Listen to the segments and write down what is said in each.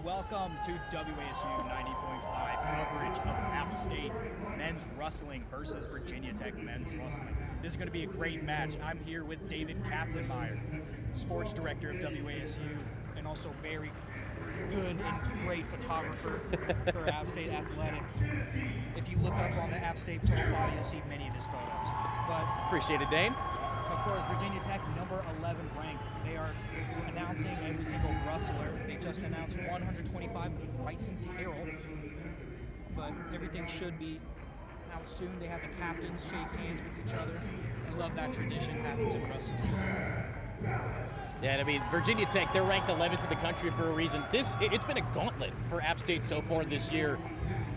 and welcome to WASU 90.5 coverage of App State men's wrestling versus Virginia Tech men's wrestling. This is going to be a great match. I'm here with David Katzenmaier, sports director of WASU, and also very good and great photographer for App State athletics. If you look up on the App State profile, you'll see many of his photos. But appreciate it, Dane. of course, Virginia Tech, number 11 ranked. They are announcing every single wrestler. They just announced 125 Bryson Terrell, but everything should be out soon. They have the captains shake hands with each other. I love that tradition happens in wrestling. Yeah, and I mean, Virginia Tech, they're ranked 11th in the country for a reason. It's been a gauntlet for App State so far this year.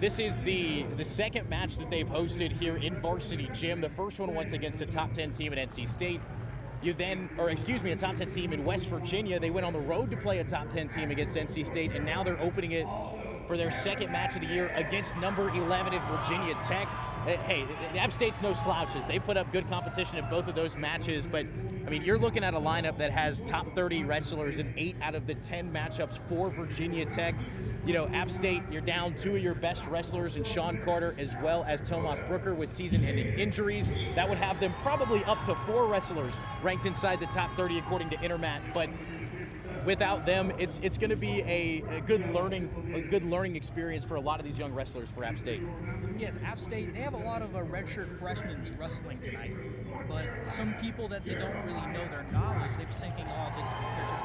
This is the second match that they've hosted here in Varsity Gym. The first one was against a top 10 team at NC State. A top 10 team in West Virginia. They went on the road to play a top 10 team against NC State, and now they're opening it for their second match of the year against number 11 at Virginia Tech. Hey, App State's no slouches. They put up good competition in both of those matches, but I mean, you're looking at a lineup that has top 30 wrestlers in 8 out of the 10 matchups for Virginia Tech. You know, App State, you're down 2 of your best wrestlers in Sean Carter as well as Tomas Brooker with season-ending injuries. That would have them probably up to 4 wrestlers ranked inside the top 30 according to Intermat, but without them, it's going to be a good learning experience for a lot of these young wrestlers for App State. Yes, App State, they have a lot of redshirt freshmen wrestling tonight, but some people that they don't really know their knowledge, they're thinking, oh, they're just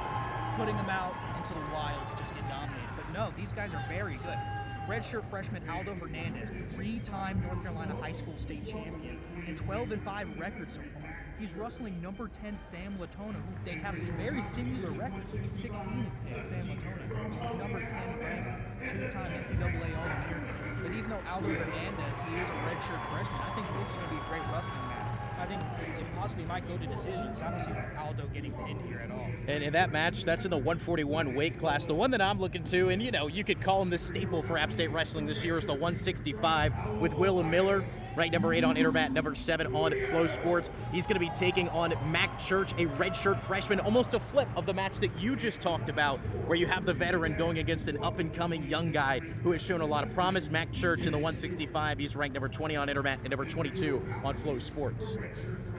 putting them out into the wild to just get dominated. But no, these guys are very good. Redshirt freshman Aldo Hernandez, 3-time North Carolina high school state champion, and 12-5 record so far. He's wrestling number 10 Sam Latona, who they have very similar records. He's 16-6, Sam Latona. He's number 10 ranked, 2-time NCAA All-American. But even though Aldo Hernandez, he is a redshirt freshman, I think this is going to be a great wrestling match. I think it possibly might go to decisions. I don't see Aldo getting pinned here at all. And in that match, that's in the 141 weight class. The one that I'm looking to, and you know, you could call him the staple for App State wrestling this year, is the 165 with Will Miller, ranked number 8 on Intermat, number 7 on Flow Sports. He's going to be taking on Mac Church, a redshirt freshman, almost a flip of the match that you just talked about, where you have the veteran going against an up-and-coming young guy who has shown a lot of promise. Mac Church in the 165, he's ranked number 20 on Intermat and number 22 on Flow Sports.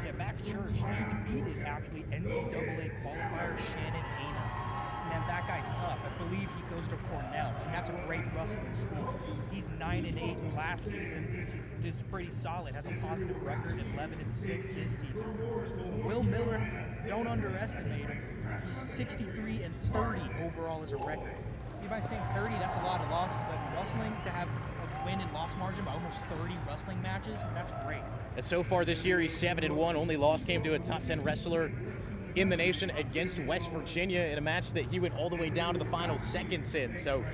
Yeah, Mac Church, he defeated actually NCAA qualifier Shannon Hayner. And that guy's tough. I believe he goes to Cornell, and that's a great wrestling school. He's 9-8 last season, just pretty solid. Has a positive record, 11-6 this season. Will Miller, don't underestimate him. He's 63-30 overall as a record. You might say 30, that's a lot of losses, but in wrestling, to have a win and loss margin by almost 30 wrestling matches, that's great. And so far this year, he's 7-1. Only loss came to a top 10 wrestler in the nation against West Virginia in a match that he went all the way down to the final seconds in. So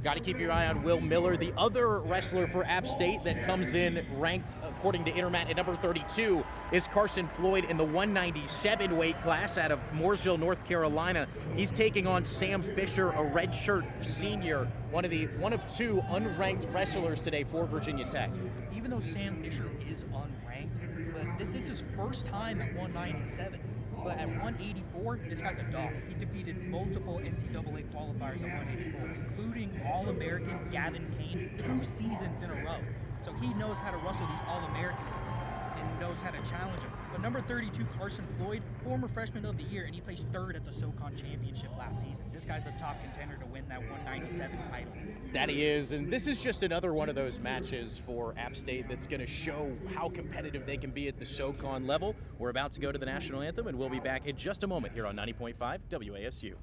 got to keep your eye on Will Miller. The other wrestler for App State that comes in ranked, according to Intermat, at number 32 is Carson Floyd in the 197 weight class out of Mooresville, North Carolina. He's taking on Sam Fisher, a redshirt senior, one of 2 unranked wrestlers today for Virginia Tech. Even though Sam Fisher is unranked, but this is his first time at 197. But at 184, this guy's a dog. He defeated multiple NCAA qualifiers at 184, including All-American Gavin Kane 2 seasons in a row. So he knows how to wrestle these All-Americans and knows how to challenge them. But number 32, Carson Floyd, former freshman of the year, and he placed 3rd at the SoCon Championship last season. This guy's a top contender to win that 197 title. That he is, and this is just another one of those matches for App State that's going to show how competitive they can be at the SoCon level. We're about to go to the national anthem, and we'll be back in just a moment here on 90.5 WASU.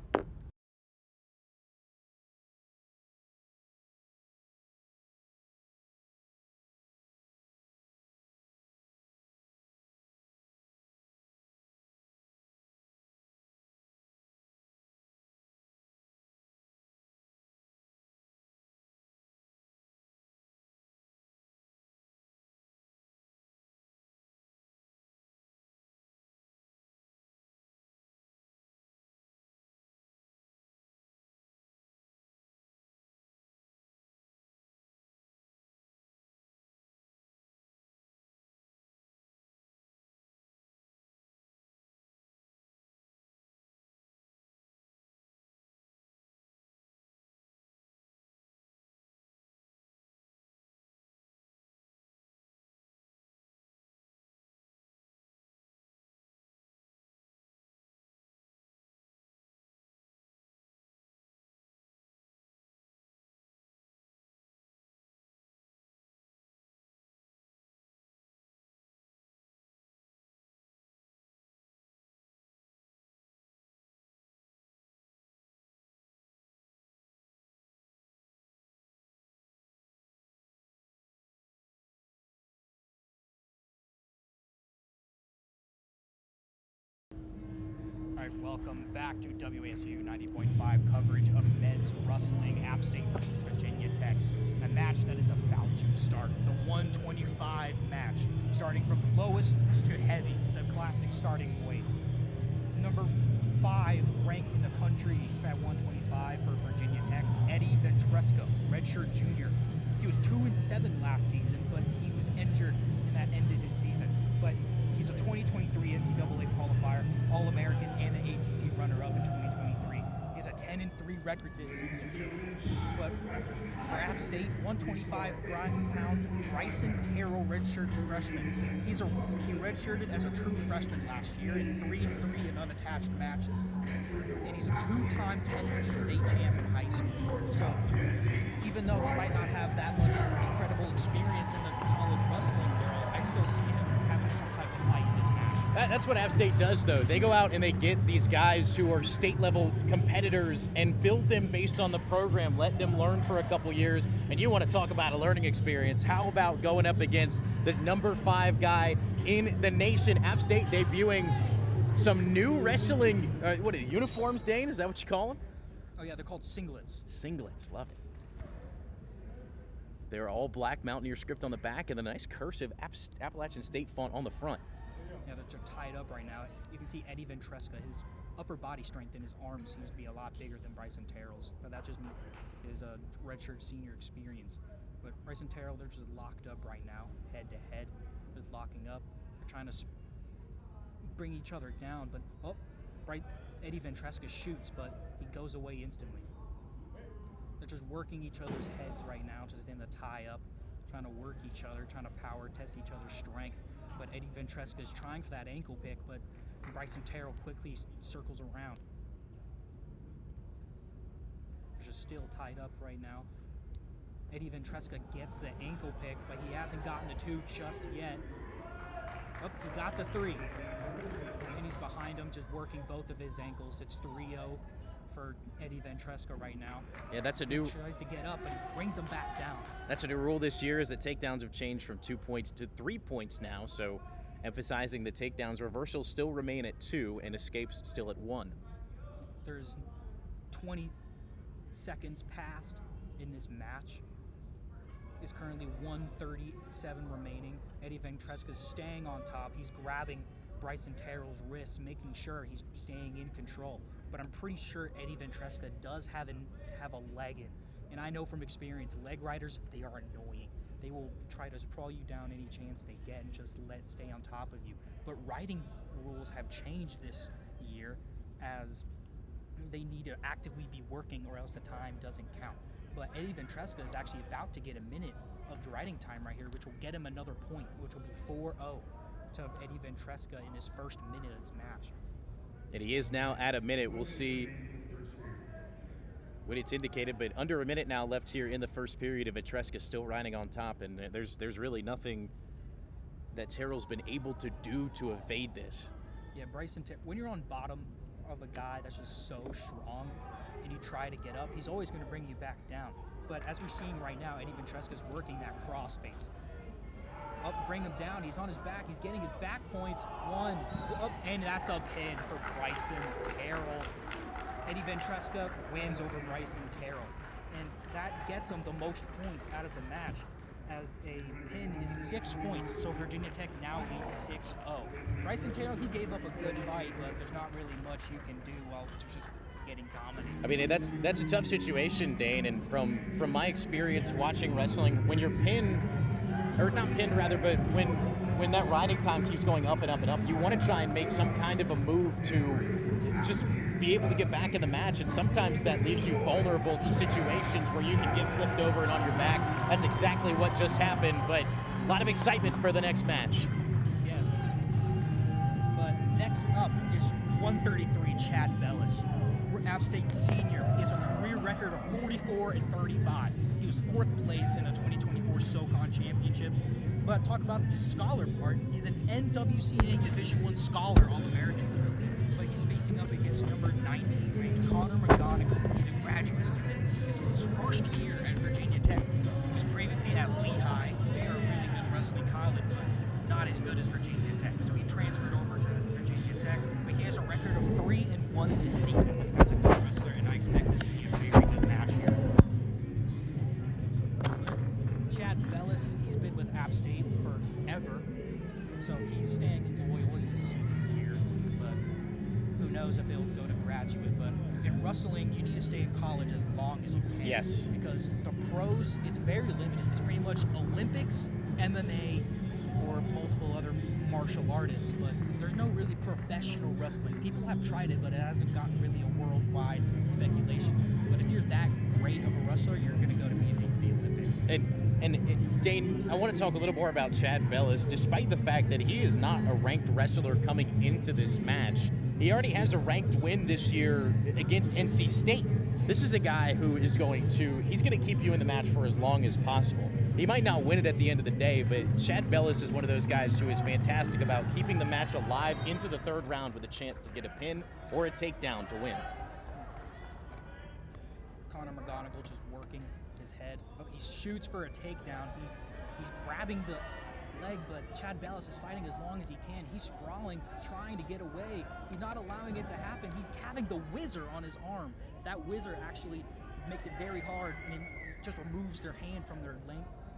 welcome back to WASU 90.5 coverage of men's wrestling, App State versus Virginia Tech. A match that is about to start. The 125 match, starting from lowest to heavy, the classic starting weight. Number 5 ranked in the country at 125 for Virginia Tech, Eddie Ventresco, redshirt junior. He was 2-7 last season, but he was injured and that ended his season. But he's a 2023 NCAA qualifier, All-American, and an ACC runner-up in 2023. He has a 10-3 record this season. But for App State, 125-pound Bryson Terrell, redshirt freshman. He redshirted as a true freshman last year in 3-3 in unattached matches. And he's a 2-time Tennessee state champ in high school. So even though he might not have that much incredible experience in the college wrestling world, I still see him having some type of fight in this match. That's what App State does, though. They go out and they get these guys who are state-level competitors and build them based on the program, let them learn for a couple years. And you want to talk about a learning experience. How about going up against the number 5 guy in the nation? App State debuting some new wrestling, what are they, uniforms, Dane? Is that what you call them? Oh, yeah, they're called singlets. Singlets, love it. They're all black Mountaineer script on the back and a nice cursive Appalachian State font on the front. Yeah, they're tied up right now. You can see Eddie Ventresca, his upper body strength in his arms seems to be a lot bigger than Bryson Terrell's. But that just is a redshirt senior experience. But Bryson Terrell, they're just locked up right now, head to head. They're locking up. They're trying to bring each other down. But, Eddie Ventresca shoots, but he goes away instantly. They're just working each other's heads right now, just in the tie-up, trying to work each other, trying to power test each other's strength. But Eddie Ventresca is trying for that ankle pick, but Bryson Terrell quickly circles around. They're just still tied up right now. Eddie Ventresca gets the ankle pick, but he hasn't gotten the 2 just yet. Oh, he got the 3. And he's behind him, just working both of his ankles. It's 3-0 for Eddie Ventresca right now. Yeah, that's a new... He tries to get up, but he brings him back down. That's a new rule this year, is that takedowns have changed from 2 points to 3 points now, so emphasizing the takedowns. Reversals still remain at 2 and escapes still at 1. There's 20 seconds passed in this match. Is currently 1:37 remaining. Eddie Ventresca's staying on top. He's grabbing Bryson Terrell's wrists, making sure he's staying in control. But I'm pretty sure Eddie Ventresca does have a leg in. And I know from experience, leg riders, they are annoying. They will try to sprawl you down any chance they get and just stay on top of you. But riding rules have changed this year, as they need to actively be working or else the time doesn't count. But Eddie Ventresca is actually about to get a minute of riding time right here, which will get him another point, which will be 4-0 to Eddie Ventresca in his first minute of this match. And he is now at a minute. We'll see what it's indicated, but under a minute now left here in the first period of Ventresca still riding on top, and there's really nothing that Terrell's been able to do to evade this. Yeah, Bryson, when you're on bottom of a guy that's just so strong and you try to get up, he's always going to bring you back down. But as we're seeing right now, Eddie Ventresca's working that cross face. Up, bring him down. He's on his back. He's getting his back points. 1, up, and that's a pin for Bryson Terrell. Eddie Ventresca wins over Bryson Terrell, and that gets him the most points out of the match, as a pin is 6 points, so Virginia Tech now leads 6-0. Bryson Terrell, he gave up a good fight, but there's not really much you can do while they're just getting dominated. I mean, that's a tough situation, Dane, and from my experience watching wrestling, when you're pinned, or not pinned rather, but when that riding time keeps going up and up and up, you want to try and make some kind of a move to just be able to get back in the match, and sometimes that leaves you vulnerable to situations where you can get flipped over and on your back. That's exactly what just happened, but a lot of excitement for the next match. Yes. But next up is 133 Chad Bellis, App State senior. He has a career record of 44-35. He was 4th place in the 2024 SoCon Championship. But talk about the scholar part. He's an NWCA Division I scholar All-American. But he's facing up against number 19 ranked Connor McGonigal. He's a graduate student. This is his first year at Virginia Tech. He was previously at Lehigh. They are a really good wrestling college, but not as good as Virginia Tech. So he transferred over to Virginia Tech. But he has a record of 3-1 very good match here. Chad Bellis, he's been with App State forever, so he's staying loyal. He's here, but who knows if he'll go to graduate. But in wrestling, you need to stay in college as long as you can. Yes. Because the pros, it's very limited. It's pretty much Olympics, MMA, or multiple other martial artists, but there's no really professional wrestling. People have tried it, but it hasn't gotten really a worldwide speculation. But if you're that great of a wrestler, you're going to go to be into the Olympics. And Dane, I want to talk a little more about Chad Bellis. Despite the fact that he is not a ranked wrestler coming into this match, he already has a ranked win this year against NC State. This is a guy who is he's going to keep you in the match for as long as possible. He might not win it at the end of the day, but Chad Bellis is one of those guys who is fantastic about keeping the match alive into the third round with a chance to get a pin or a takedown to win. Connor McGonigal just working his head. Oh, he shoots for a takedown. He's grabbing the leg, but Chad Bellis is fighting as long as he can. He's sprawling, trying to get away. He's not allowing it to happen. He's having the whizzer on his arm. That whizzer actually makes it very hard. I mean, just removes their hand from their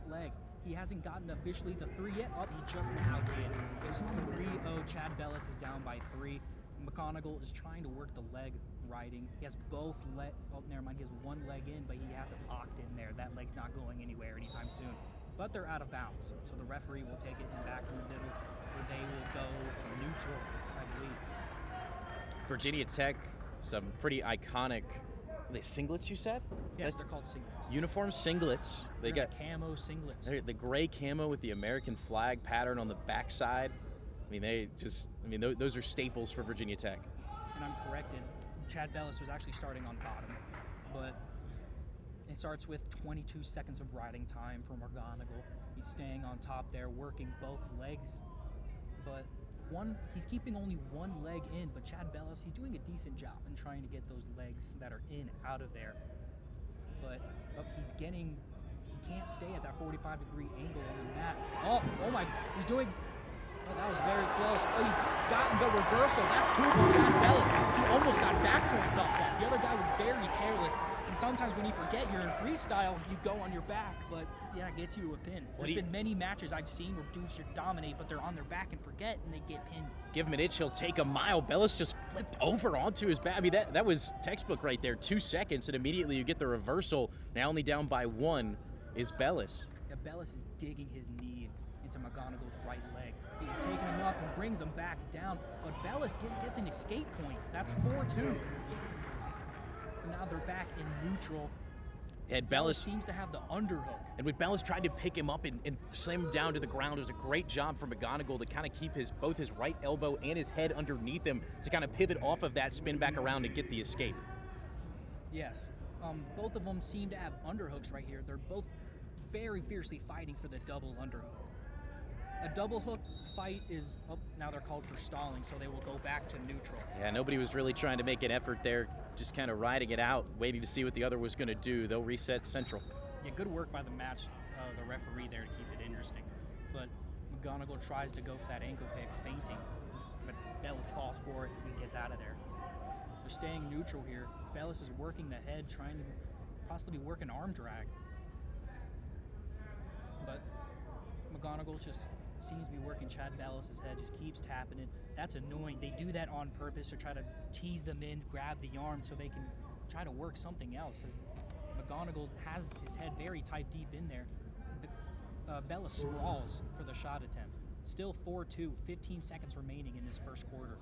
leg. He hasn't gotten officially the 3 yet. Oh, he just now did. It's 3-0. Chad Bellis is down by 3. McGonigal is trying to work the leg riding. He has both never mind. He has one leg in, but he has it locked in there. That leg's not going anywhere anytime soon. But they're out of bounds, so the referee will take it back in the middle, where they will go neutral, I believe. Virginia Tech, some pretty iconic. Are they singlets, you said? Yes, they're called singlets. Uniform singlets. They got camo singlets. The gray camo with the American flag pattern on the backside. I mean, those are staples for Virginia Tech. And I'm corrected. Chad Bellis was actually starting on bottom, but it starts with 22 seconds of riding time for McGonigal. He's staying on top there, working both legs, but he's keeping only one leg in, but Chad Bellis, he's doing a decent job in trying to get those legs that are in out of there. But he can't stay at that 45-degree angle on the mat. Oh my, that was very close. Oh, he's gotten the reversal. That's good for Chad Bellis. He almost got back points off that. The other guy was very careless. And sometimes when you forget you're in freestyle, you go on your back, but yeah, it gets you to a pin. There's been many matches I've seen where dudes should dominate, but they're on their back and forget, and they get pinned. Give him an inch, he'll take a mile. Bellis just flipped over onto his back. I mean, that was textbook right there. 2 seconds, and immediately you get the reversal. Now only down by 1 is Bellis. Yeah, Bellis is digging his knee into McGonigal's right leg. He's taking him up and brings him back down, but Bellis gets an escape point. That's 4-2. Now they're back in neutral. And Bellis seems to have the underhook. And when Bellis tried to pick him up and slam him down to the ground, it was a great job for McGonigal to kind of keep both his right elbow and his head underneath him to kind of pivot off of that, spin back around and get the escape. Yes. Both of them seem to have underhooks right here. They're both very fiercely fighting for the double underhook. A double hook fight is, now they're called for stalling, so they will go back to neutral. Yeah, nobody was really trying to make an effort there, just kind of riding it out, waiting to see what the other was going to do. They'll reset central. Yeah, good work by the the referee there to keep it interesting. But McGonigal tries to go for that ankle pick, fainting, but Bellis falls for it and gets out of there. They're staying neutral here. Bellis is working the head, trying to possibly work an arm drag. But McGonigal just seems to be working Chad Bellis' head, just keeps tapping it. That's annoying. They do that on purpose to try to tease them in, grab the arm so they can try to work something else. As McGonigal has his head very tight deep in there. Bellis sprawls for the shot attempt. Still 4-2, 15 seconds remaining in this first quarter.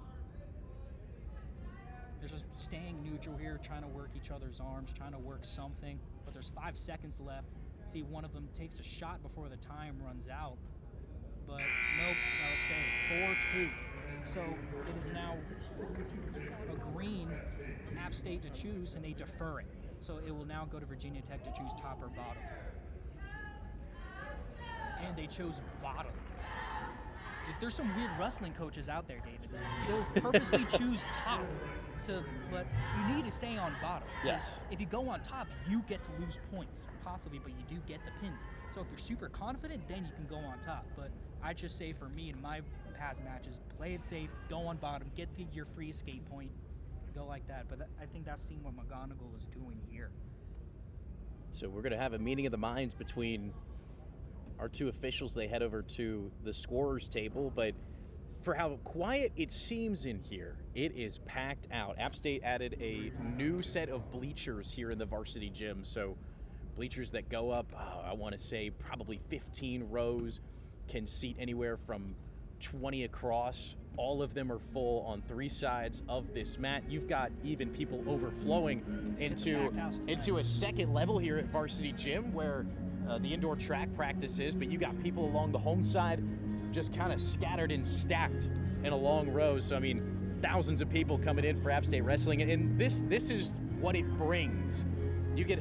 They're just staying neutral here, trying to work each other's arms, trying to work something, but there's 5 seconds left. See, one of them takes a shot before the time runs out, but nope, that'll stay. 4-2. So it is now a green App State to choose, and they defer it. So it will now go to Virginia Tech to choose top or bottom. And they chose bottom. There's some weird wrestling coaches out there, David. They'll purposely choose top, but you need to stay on bottom. Yes. If you go on top, you get to lose points, possibly, but you do get the pins. So if you're super confident, then you can go on top. But I just say for me in my past matches, play it safe, go on bottom, get your free escape point, go like that. But I think that's seeing what McGonigal is doing here. So we're going to have a meeting of the minds between our two officials. They head over to the scorer's table, but for how quiet it seems in here, it is packed out. App State added a new set of bleachers here in the varsity gym. So bleachers that go up, I want to say probably 15 rows, can seat anywhere from 20 across. All of them are full on 3 sides of this mat. You've got even people overflowing into a second level here at Varsity Gym where the indoor track practice is, but you got people along the home side just kind of scattered and stacked in a long row. So, I mean, thousands of people coming in for App State Wrestling, and this is what it brings. You get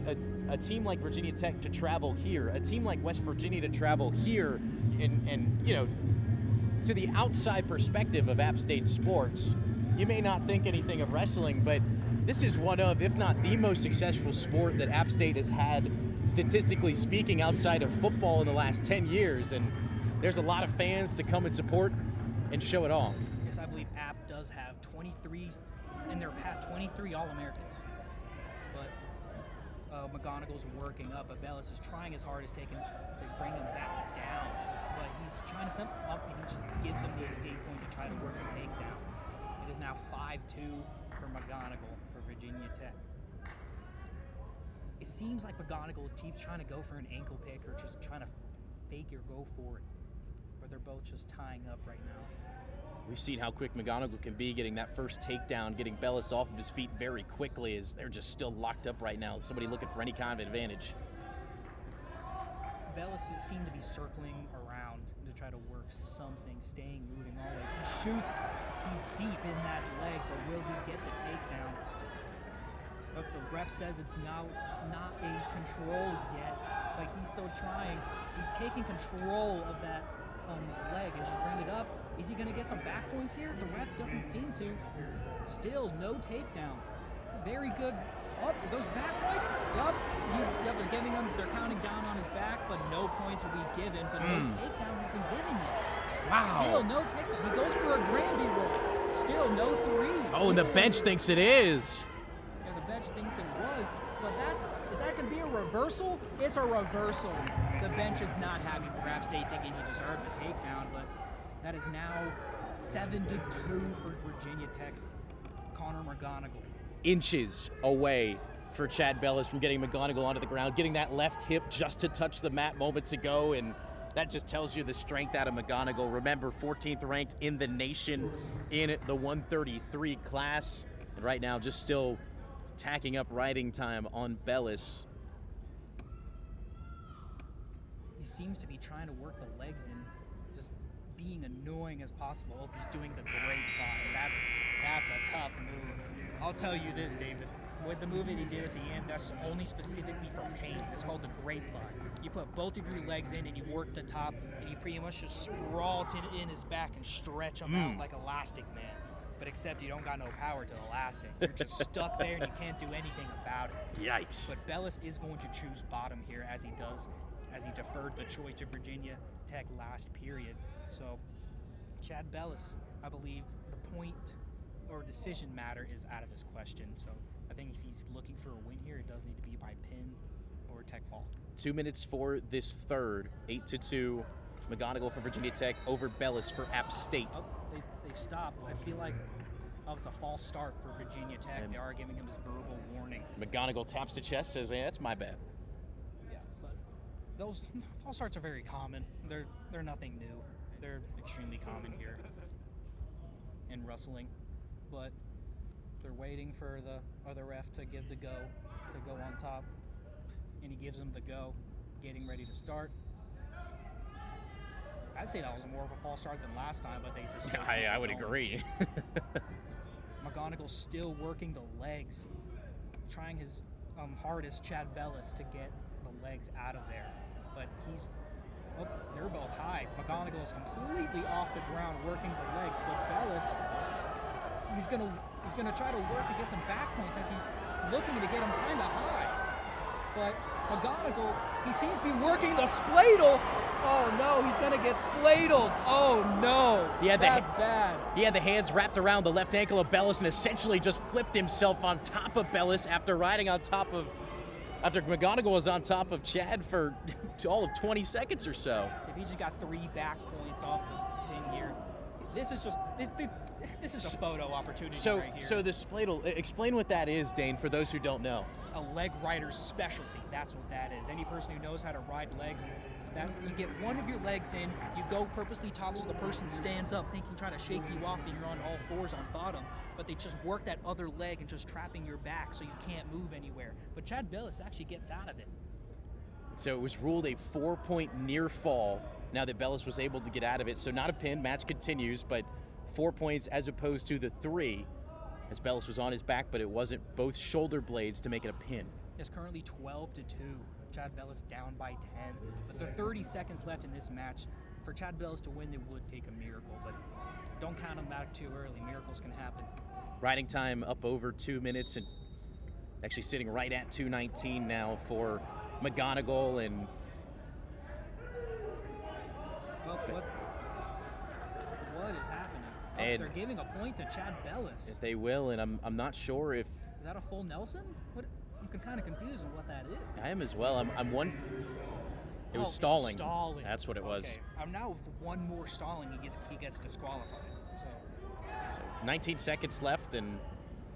a team like Virginia Tech to travel here, a team like West Virginia to travel here, and you know, to the outside perspective of App State sports, you may not think anything of wrestling, but this is one of, if not the most successful sport that App State has had, statistically speaking, outside of football in the last 10 years. And there's a lot of fans to come and support and show it off. Yes, I believe App does have 23 in their past, 23 All-Americans. But McGonigal's working up, but Bellis is trying as hard as to bring him back down. But he's trying to step up, and he just gives him the escape point to try to work the takedown. It is now 5-2 for McGonigal for Virginia Tech. It seems like McGonigal keeps trying to go for an ankle pick or just trying to fake or go for it. But they're both just tying up right now. We've seen how quick McGonigal can be getting that first takedown, getting Bellis off of his feet very quickly, as they're just still locked up right now. Somebody looking for any kind of advantage. Bellis seemed to be circling around to try to work something, staying moving always. He shoots, he's deep in that leg, but will he get the takedown? But the ref says it's not a control yet, but he's still trying. He's taking control of that leg and just bring it up. Is he going to get some back points here? The ref doesn't seem to. Still no takedown. Very good. Up, it goes back point. Yup. They're giving him. They're counting down on his back, but no points will be given. But no takedown has been given yet. Wow. Still no takedown. He goes for a Granby roll. Still no 3. Oh, and the bench thinks it is. Yeah, the bench thinks it was. But is that going to be a reversal? It's a reversal. The bench is not happy for App State, thinking he deserved the takedown, but that is now 7-2 for Virginia Tech's Connor McGonigal. Inches away for Chad Bellis from getting McGonigal onto the ground, getting that left hip just to touch the mat moments ago, and that just tells you the strength out of McGonigal. Remember, 14th ranked in the nation in the 133 class, and right now just still tacking up riding time on Bellis. He seems to be trying to work the legs in, just being annoying as possible. Oh, he's doing the grapevine. That's a tough move. I'll tell you this, David. With the move that he did at the end, that's only specifically for pain. It's called the grapevine. You put both of your legs in and you work the top, and you pretty much just sprawl it in his back and stretch him out like Elastic Man. But except you don't got no power to elastic. You're just stuck there and you can't do anything about it. Yikes. But Bellis is going to choose bottom here, as he deferred the choice to Virginia Tech last period. So Chad Bellis, I believe the point or decision matter is out of his question. So I think if he's looking for a win here, it does need to be by pin or tech fall. 2 minutes for this third. 8-2. McGonigal for Virginia Tech over Bellis for App State. Oh, they've stopped. I feel like it's a false start for Virginia Tech. And they are giving him his verbal warning. McGonigal taps the chest, says, "Hey, that's my bad." Yeah, but those false starts are very common. They're nothing new. They're extremely common here in wrestling. But they're waiting for the other ref to give the go on top, and he gives them the go, getting ready to start. I'd say that was more of a false start than last time, but they just I would agree. McGonigal's still working the legs, trying his hardest, Chad Bellis, to get the legs out of there. But they're both high. McGonigal is completely off the ground working the legs, but Bellis, he's gonna try to work to get some back points as he's looking to get him kind of high. But McGonigal, he seems to be working the spladle. Oh no, he's gonna get spladled. Oh no, that's bad. He had the hands wrapped around the left ankle of Bellis and essentially just flipped himself on top of Bellis after McGonigal was on top of Chad for all of 20 seconds or so. If he just got 3 back points off the pin here, this is a photo opportunity right here. So the spladle, explain what that is, Dane, for those who don't know. A leg rider's specialty. That's what that is. Any person who knows how to ride legs, that you get one of your legs in, you go purposely top so the person stands up thinking trying to shake you off and you're on all fours on bottom, but they just work that other leg and just trapping your back so you can't move anywhere. But Chad Bellis actually gets out of it. So it was ruled a 4-point near fall now that Bellis was able to get out of it. So not a pin, match continues, but 4 points as opposed to the 3 as Bellis was on his back, but it wasn't both shoulder blades to make it a pin. It's currently 12-2. Chad Bellis down by 10, but there are 30 seconds left in this match. For Chad Bellis to win, it would take a miracle, but don't count him out too early. Miracles can happen. Riding time up over 2 minutes and actually sitting right at 2:19 now for McGonigal and. Well, what is happening? Oh, and they're giving a point to Chad Bellis. They will, and I'm not sure if. Is that a full Nelson? What? I'm kind of confused on what that is. I am as well. I'm one. It was stalling. Stalling. That's what it was. Okay. I'm now with one more stalling, he gets disqualified. So 19 seconds left, and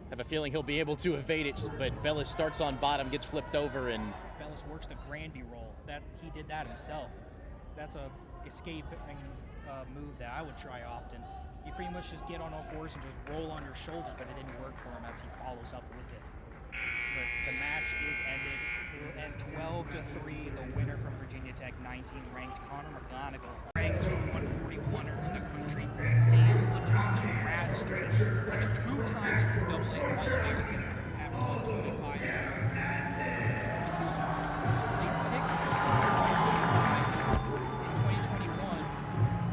have a feeling he'll be able to evade it. But Bellis starts on bottom, gets flipped over, and Bellis works the Granby roll. He did that himself. That's a escaping move that I would try often. You pretty much just get on all fours and just roll on your shoulders, but it didn't work for him as he follows up with it. But the match is ended. And 12-3, the winner from Virginia Tech, 19-ranked Connor McGonigal. Ranked 141er in the country, Sam Latona-Bradstreet is a 2-time NCAA All-American at 125 pounds. He was placed 6th in 2021.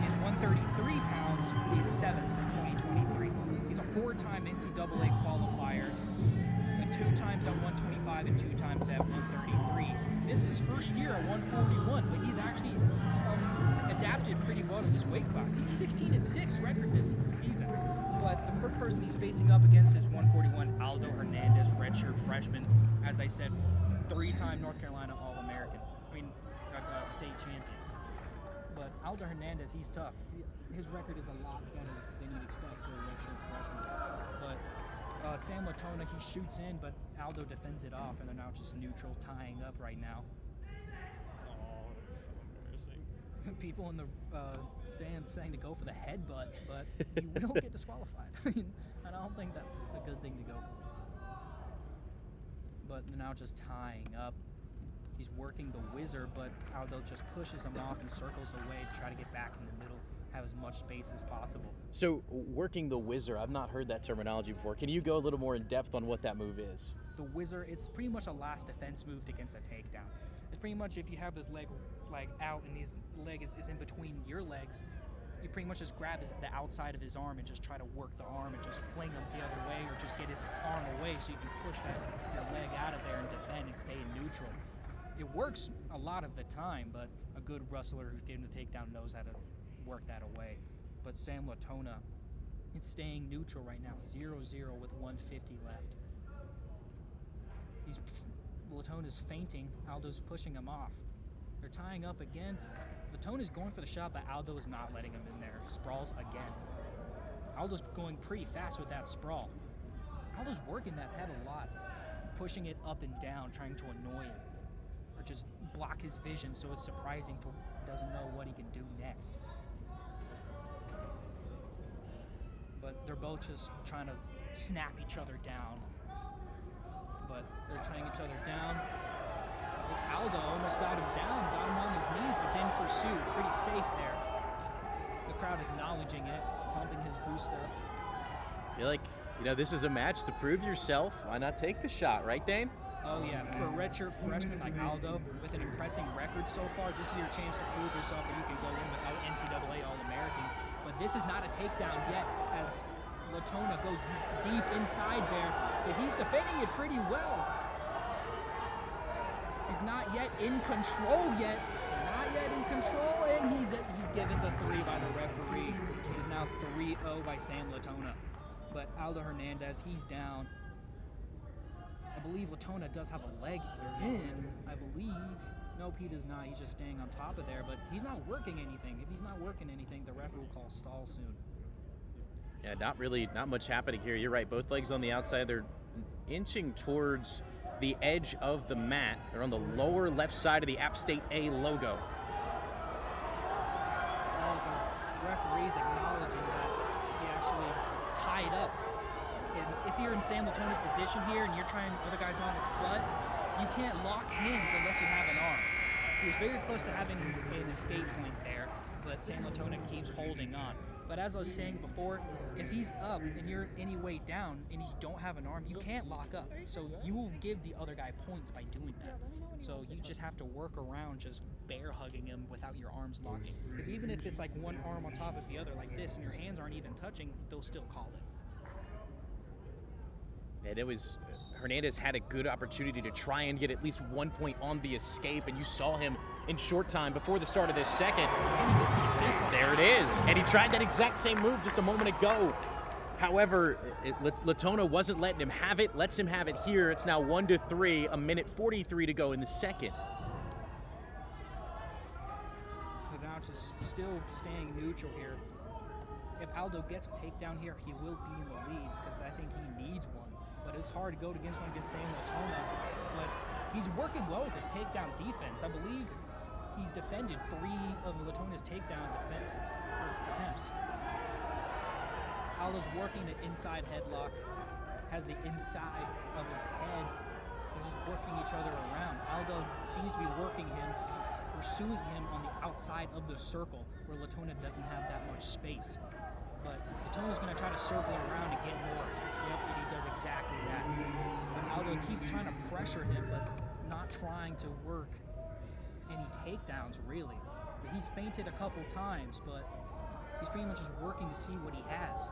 In 133 pounds, he is 7th in 2023. He's a 4-time NCAA qualifier. 2 times at 125 and 2 times at 133. This is his first year at 141, but he's actually adapted pretty well to this weight class. He's 16-6 record this season, but the first person he's facing up against is 141 Aldo Hernandez, redshirt freshman. As I said, 3-time North Carolina All-American. State champion. But Aldo Hernandez, he's tough. His record is a lot better than you'd expect for a redshirt freshman. But Sam Latona, he shoots in, but Aldo defends it off, and they're now just neutral, tying up right now. Oh, that's so embarrassing. People in the stands saying to go for the headbutt, but you will get disqualified. I don't think that's a good thing to go for. But they're now just tying up. He's working the whizzer, but Aldo just pushes him off and circles away to try to get back in the middle. Have as much space as possible. So working the whizzer, I've not heard that terminology before. Can you go a little more in depth on what that move is? The whizzer, it's pretty much a last defense move against a takedown. It's pretty much if you have his leg out and his leg is in between your legs, you pretty much just grab the outside of his arm and just try to work the arm and just fling him the other way, or just get his arm away so you can push your leg out of there and defend and stay in neutral. It works a lot of the time, but a good wrestler who's getting the takedown knows how to work that away. But Sam Latona, it's staying neutral right now, 0-0 with 150 left. Latona's feinting, Aldo's pushing him off. They're tying up again. Latona's going for the shot, but Aldo is not letting him in there. Sprawls again. Aldo's going pretty fast with that sprawl. Aldo's working that head a lot, pushing it up and down, trying to annoy him, or just block his vision so it's surprising to doesn't know what he can do next. But they're both just trying to snap each other down. But they're tying each other down. Aldo almost got him down, got him on his knees, but didn't pursue. Pretty safe there. The crowd acknowledging it, pumping his boost up. I feel like, this is a match to prove yourself. Why not take the shot, right, Dane? Oh yeah, for a redshirt freshman like Aldo, with an impressive record so far, this is your chance to prove yourself that you can go in without NCAA All-Americans. But this is not a takedown yet, as Latona goes deep inside there, but he's defending it pretty well. He's not yet in control yet. Not yet in control, and he's given the 3 by the referee. It is now 3-0 by Sam Latona. But Aldo Hernandez, he's down. I believe Latona does have a leg in, I believe. Nope, he does not. He's just staying on top of there, but he's not working anything. If he's not working anything, the ref will call stall soon. Yeah, not much happening here. You're right, both legs on the outside. They're inching towards the edge of the mat. They're on the lower left side of the App State A logo. Well, the referee's acknowledging that he actually tied up. And if you're in Sam Latona's position here and you're trying other guys on his butt, you can't lock hands unless you have an arm. He was very close to having an escape point there, but Sam Latona keeps holding on. But as I was saying before, if he's up and you're any way down and you don't have an arm, you can't lock up. So you will give the other guy points by doing that. So you just have to work around just bear hugging him without your arms locking. Because even if it's like one arm on top of the other like this and your hands aren't even touching, they'll still call it. And it was, Hernandez had a good opportunity to try and get at least 1 point on the escape, and you saw him in short time before the start of this second. And he missed the escape point. There it is, and he tried that exact same move just a moment ago. However, Latona wasn't letting him have it, lets him have it here. It's now 1-3, a minute 43 to go in the second. So now it's just still staying neutral here. If Aldo gets a takedown here, he will be in the lead because I think he needs one. But it's hard to go against one against Sam Latona. But he's working well with his takedown defense. I believe he's defended 3 of Latona's takedown attempts. Aldo's working the inside headlock, has the inside of his head. They're just working each other around. Aldo seems to be working him, pursuing him on the outside of the circle where Latona doesn't have that much space. But Latona's going to try to circle around and get more. Yep, and he does exactly that. And Aldo keeps trying to pressure him, but not trying to work any takedowns, really. But he's feinted a couple times, but he's pretty much just working to see what he has.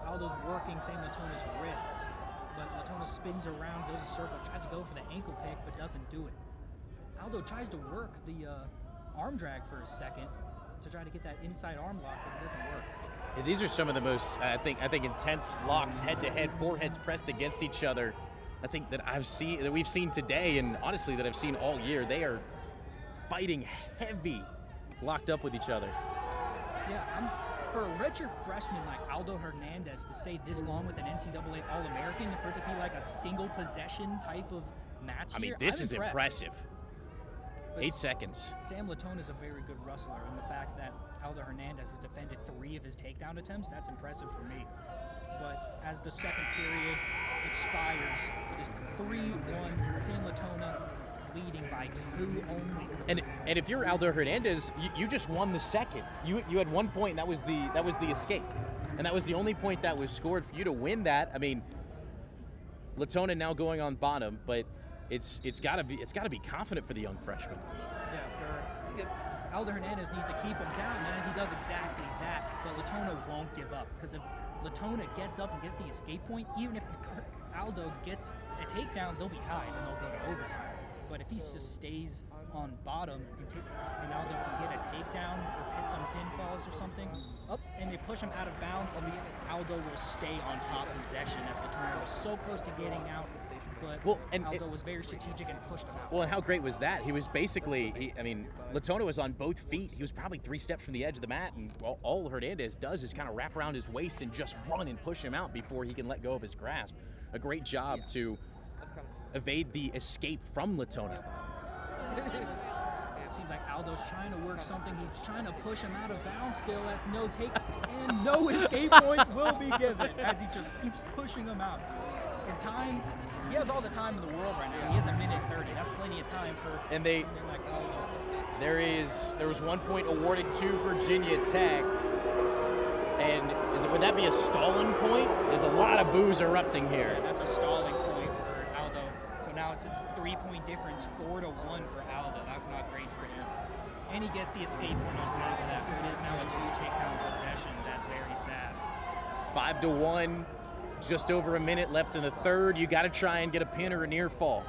Aldo's working Sam Latona's wrists, but Latona spins around, does a circle, tries to go for the ankle pick, but doesn't do it. Aldo tries to work the arm drag for a second to try to get that inside arm lock, but it doesn't work. Yeah, these are some of the most, I think intense locks, head-to-head, foreheads pressed against each other. I think that we've seen today, and honestly that I've seen all year. They are fighting heavy, locked up with each other. Yeah, for a redshirt freshman like Aldo Hernandez to stay this long with an NCAA All-American, and for it to be like a single possession type of match I mean, here, this I'm is impressed. impressive. But 8 seconds. Sam Latona is a very good wrestler, and the fact that Aldo Hernandez has defended 3 of his takedown attempts, that's impressive for me. But as the second period expires, it is 3-1, Sam Latona leading by 2 only. And if you're Aldo Hernandez, you just won the second. You had 1 point, and that was the escape, and that was the only point that was scored for you to win that. I mean, Latona now going on bottom, but it's got to be confident for the young freshman. Yeah, for Aldo Hernandez needs to keep him down, and as he does exactly that, but Latona won't give up, because if Latona gets up and gets the escape point, even if Aldo gets a takedown, they'll be tied and they'll go to overtime. But if he just stays on bottom and Aldo can get a takedown or hit some pinfalls or something, and they push him out of bounds, Aldo will stay on top possession, as Latona was so close to getting out, but Aldo was very strategic and pushed him out. Well, and how great was that? He was basically, Latona was on both feet. He was probably 3 steps from the edge of the mat, and all Hernandez does is kind of wrap around his waist and just run and push him out before he can let go of his grasp. A great job to evade the escape from Latona. It seems like Aldo's trying to work something. He's trying to push him out of bounds still, as no take and no escape points will be given, as he just keeps pushing him out. In time, he has all the time in the world right now. He has 1:30. That's plenty of time for something like Aldo. There was 1 point awarded to Virginia Tech. And would that be a stalling point? There's a lot of boos erupting here. Yeah, that's a stalling point for Aldo. So now it's a 3-point difference, 4-1 for Aldo. That's not great for him. And he gets the escape point on top of that, so it is now a 2 takedown possession. That's very sad. 5-1 Just over a minute left in the third. You got to try and get a pin or a near fall.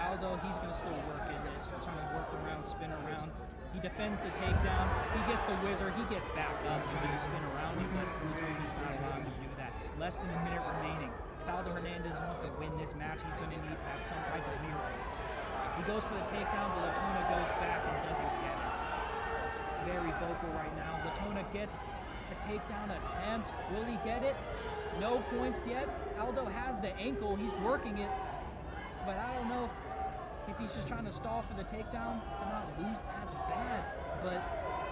Aldo, he's going to still work in this, trying to work around, spin around. He defends the takedown. He gets the whizzer. He gets back up, trying to spin around him, but Latona's not allowed to do that. Less than a minute remaining. If Aldo Hernandez wants to win this match, he's going to need to have some type of miracle. He goes for the takedown, but Latona goes back and doesn't get it. Very vocal right now. Latona gets a takedown attempt. Will he get it? No points yet. Aldo has the ankle. He's working it, but I don't know if he's just trying to stall for the takedown to not lose as bad. But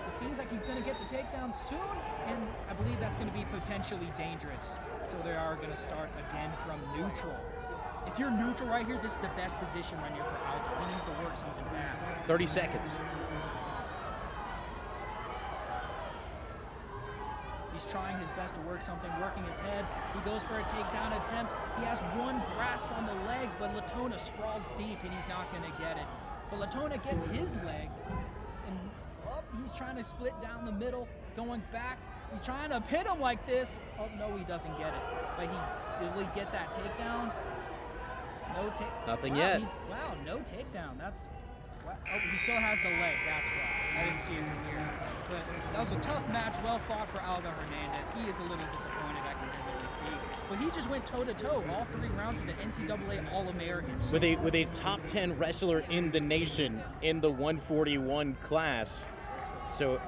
it seems like he's going to get the takedown soon, and I believe that's going to be potentially dangerous. So they are going to start again from neutral. If you're neutral right here, this is the best position right here for Aldo. He needs to work something fast. 30 seconds. He's trying his best to work something, working his head. He goes for a takedown attempt. He has one grasp on the leg, but Latona sprawls deep and he's not going to get it. But Latona gets his leg, and he's trying to split down the middle, going back. He's trying to pin him like this. Oh, no, he doesn't get it. But did he get that takedown? No take. Nothing yet. Wow, no takedown. That's. Wow. Oh, he still has the leg. That's why. I didn't see it from here. But that was a tough match, well fought for Aldo Hernandez. He is a little disappointed, I can visibly see. But he just went toe-to-toe all 3 rounds with the NCAA All-Americans. With a top 10 wrestler in the nation in the 141 class. So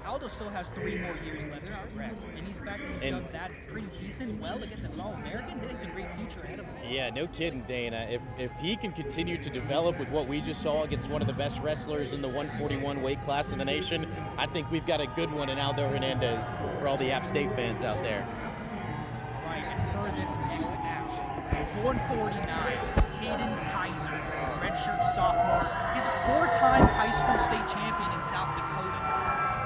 Aldo still has 3 more years left to progress, and he's back. He's done that pretty decent, well against an All-American. He has a great future ahead of him. Yeah, no kidding, Dana. If he can continue to develop with what we just saw against one of the best wrestlers in the 141 weight class in the nation, I think we've got a good one in Aldo Hernandez for all the App State fans out there. Right, and for this next match, 149, Caden Kaiser, redshirt sophomore. He's a 4-time high school state champion in South Dakota.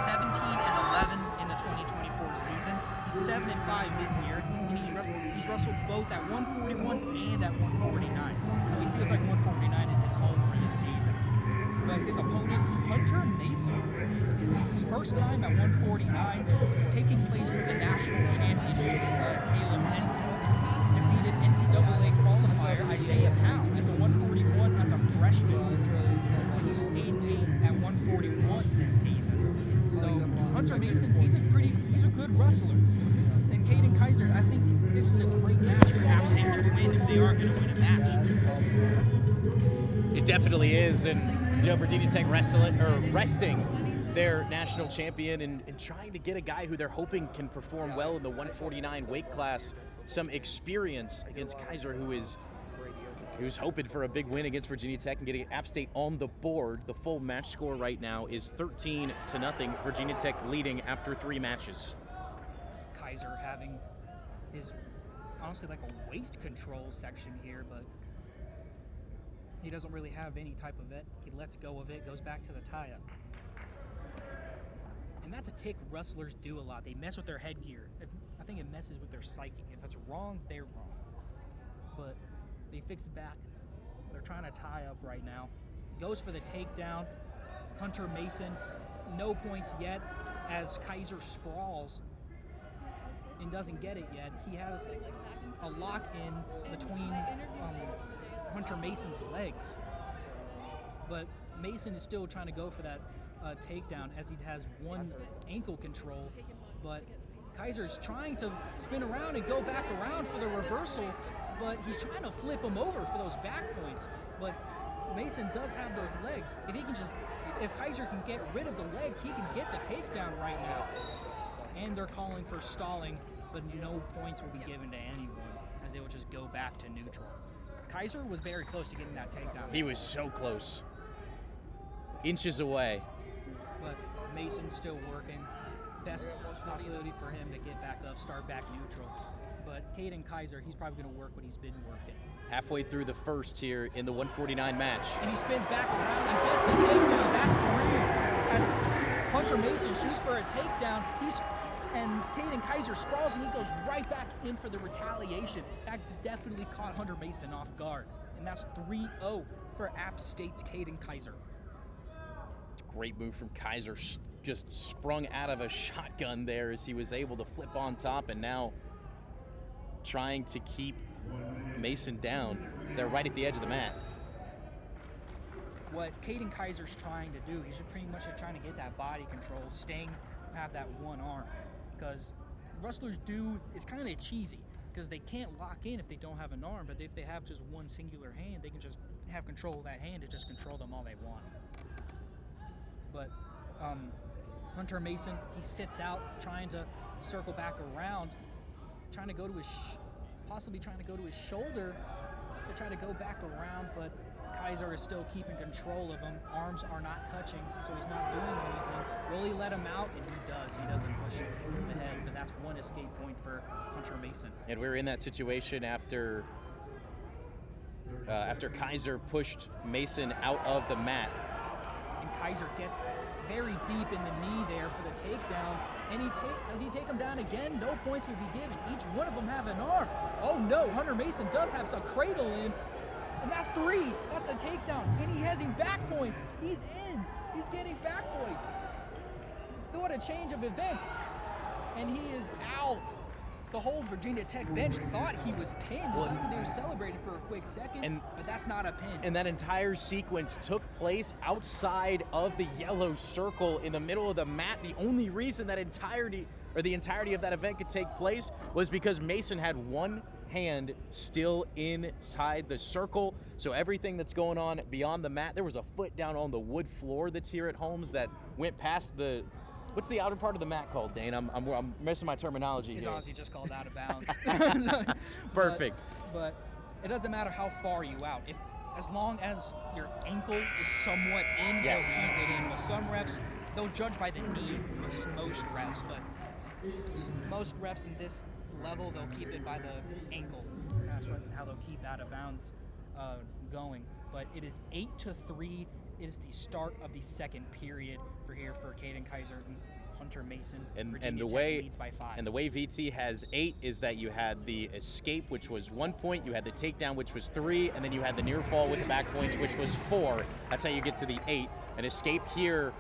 17-11 in the 2024 season. He's 7-5 this year, and he's wrestled both at 141 and at 149. So he feels like 149 is his home for this season. But his opponent, Hunter Mason, this is his first time at 149. He's taking place for the national championship. Caleb Henson defeated NCAA qualifier Isaiah Pound at the 141 as a freshman. He was 8-8 at 141 this season. So Hunter Mason, he's a good wrestler. And Caden Kaiser, I think this is a great match for App State to win if they are going to win a match. It definitely is, and Virginia Tech resting their national champion and trying to get a guy who they're hoping can perform well in the 149 weight class, some experience against Kaiser, who's hoping for a big win against Virginia Tech and getting App State on the board. The full match score right now is 13-0. Virginia Tech leading after 3 matches. Kaiser having his, honestly, like a waist control section here, but he doesn't really have any type of it. He lets go of it, goes back to the tie-up. And that's a tick wrestlers do a lot. They mess with their headgear. I think it messes with their psyche. If it's wrong, they're wrong. But they fix it back. They're trying to tie up right now. Goes for the takedown. Hunter Mason, no points yet as Kaiser sprawls and doesn't get it yet. He has a lock in between Hunter Mason's legs. But Mason is still trying to go for that takedown as he has one ankle control. But Kaiser's trying to spin around and go back around for the reversal, but he's trying to flip him over for those back points. But Mason does have those legs. If Kaiser can get rid of the leg, he can get the takedown right now. And they're calling for stalling, but no points will be given to anyone as they will just go back to neutral. Kaiser was very close to getting that takedown. He was so close. Inches away. But Mason's still working. Best possibility for him to get back up, start back neutral. But Caden Kaiser, he's probably going to work what he's been working. Halfway through the first here in the 149 match. And he spins back around and gets the takedown. That's 3. As Hunter Mason shoots for a takedown, and Caden Kaiser sprawls and he goes right back in for the retaliation. That definitely caught Hunter Mason off guard. And that's 3-0 for App State's Caden Kaiser. Great move from Kaiser, just sprung out of a shotgun there as he was able to flip on top, and now trying to keep Mason down as they're right at the edge of the mat. What Caden Kaiser's trying to do, he's just pretty much trying to get that body control, have that one arm, because wrestlers it's kind of cheesy, because they can't lock in if they don't have an arm, but if they have just one singular hand, they can just have control of that hand and just control them all they want. But Hunter Mason, he sits out, trying to circle back around, trying to go to his, possibly trying to go to his shoulder to try to go back around, but Kaiser is still keeping control of him. Arms are not touching, so he's not doing anything. Will he let him out? And he does. He doesn't push him ahead, but that's one escape point for Hunter Mason. And we were in that situation after Kaiser pushed Mason out of the mat. And Kaiser gets very deep in the knee there for the takedown. And does he take him down again? No points will be given. Each one of them have an arm. Oh no, Hunter Mason does have some cradle in. And that's 3. That's a takedown. And he has him back points. He's in. He's getting back points. What a change of events. And he is out. The whole Virginia Tech bench thought he was pinned. Well, they were celebrating for a quick second, but that's not a pin. And that entire sequence took place outside of the yellow circle in the middle of the mat. The only reason that the entirety of that event could take place was because Mason had one hand still inside the circle. So everything that's going on beyond the mat, there was a foot down on the wood floor that's here at Holmes that went past the, what's the outer part of the mat called, Dane? I'm missing my terminology it's here. It's honestly just called out of bounds. Perfect. But it doesn't matter how far you out. As long as your ankle is somewhat in, yes, they'll keep it in. With some refs, they'll judge by the knee with most refs, but most refs in this level, they'll keep it by the ankle. That's how they'll keep out of bounds going. But it is 8-3. It is the start of the second period for Caden Kaiser and Hunter Mason. And Virginia the Tech way leads by 5. And the way VT has 8 is that you had the escape, which was 1 point, you had the takedown, which was 3, and then you had the near fall with the back points, which was 4. That's how you get to the 8. An escape here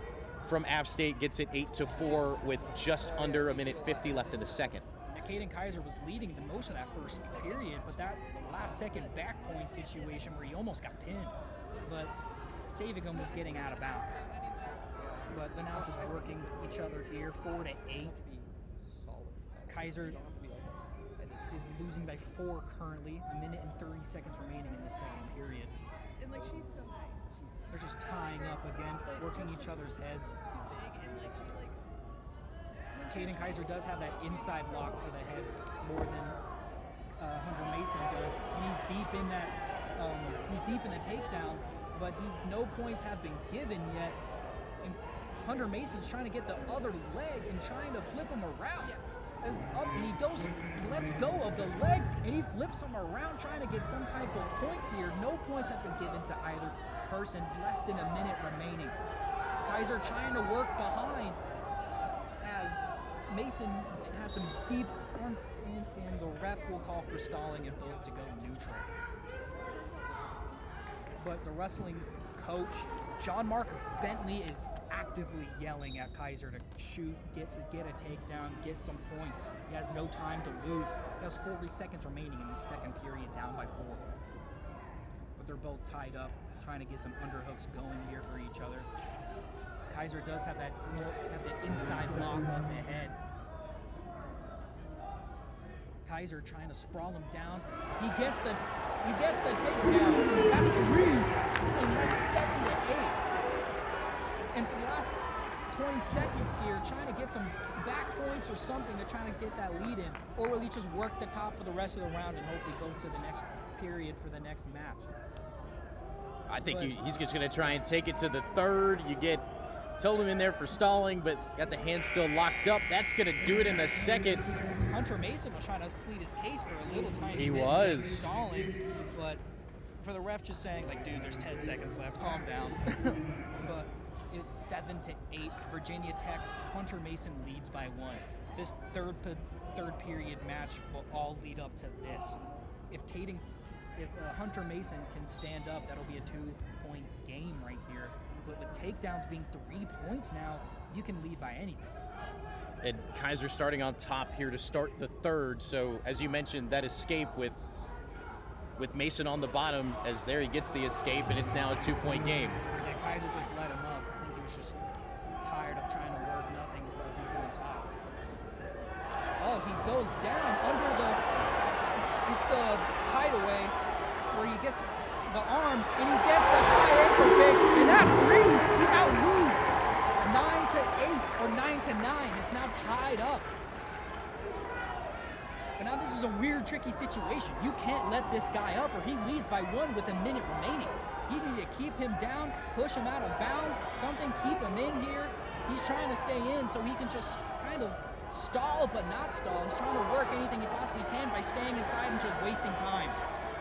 from App State gets it 8-4 with just under a minute 50 left in the second. Caden Kaiser was leading the most of that first period, but that last second back point situation where he almost got pinned, but saving him was getting out of bounds. But they're now just working each other here, 4-8. Kaiser is losing by 4 currently, a minute and 30 seconds remaining in the second period. And like, she's so nice. They're just tying up again, working each other's heads. She's too big, and like she like. Caden Kaiser does have that inside lock for the head more than Hunter Mason does, and he's deep in that. He's deep in the takedown, but no points have been given yet. And Hunter Mason's trying to get the other leg and trying to flip him around. And he lets go of the leg, and he flips him around, trying to get some type of points here. No points have been given to either person. Less than a minute remaining. Kaiser trying to work behind as Mason has some deep arm, and the ref will call for stalling and both to go neutral. But the wrestling coach, John Mark Bentley, is actively yelling at Kaiser to shoot, get a takedown, get some points. He has no time to lose. He has 40 seconds remaining in the second period, down by 4. But they're both tied up, trying to get some underhooks going here for each other. Kaiser does have the inside lock of the head. Kaiser trying to sprawl him down. He gets the takedown. That's 3, and that's 7-8. And for the last 20 seconds here, trying to get some back points or something to try to get that lead in, or will he just work the top for the rest of the round and hopefully go to the next period for the next match? I think he's just going to try and take it to the third. You get Tillman in there for stalling, but got the hand still locked up. That's going to do it in the second. Hunter Mason was trying to plead his case for a little tiny He bit was stalling, but for the ref just saying, like, dude, there's 10 seconds left, calm down. But it's 7-8. Virginia Tech's Hunter Mason leads by 1. This third period match will all lead up to this. If Caden if Hunter Mason can stand up, that'll be a 2-point game right here. But with takedowns being 3 points now, you can lead by anything. And Kaiser starting on top here to start the third. So as you mentioned, that escape with Mason on the bottom, as there he gets the escape, and it's now a 2-point game. Yeah, Kaiser just let him up. I think he was just tired of trying to work nothing while he's on top. Oh, he goes down under it's the hideaway where he gets the arm and he gets the high ankle pick, and that brings, he now leads 9-8 or 9-9. It's now tied up. But now this is a weird, tricky situation. You can't let this guy up or he leads by 1 with a minute remaining. You need to keep him down, push him out of bounds, something, keep him in here. He's trying to stay in so he can just kind of stall but not stall. He's trying to work anything he possibly can by staying inside and just wasting time.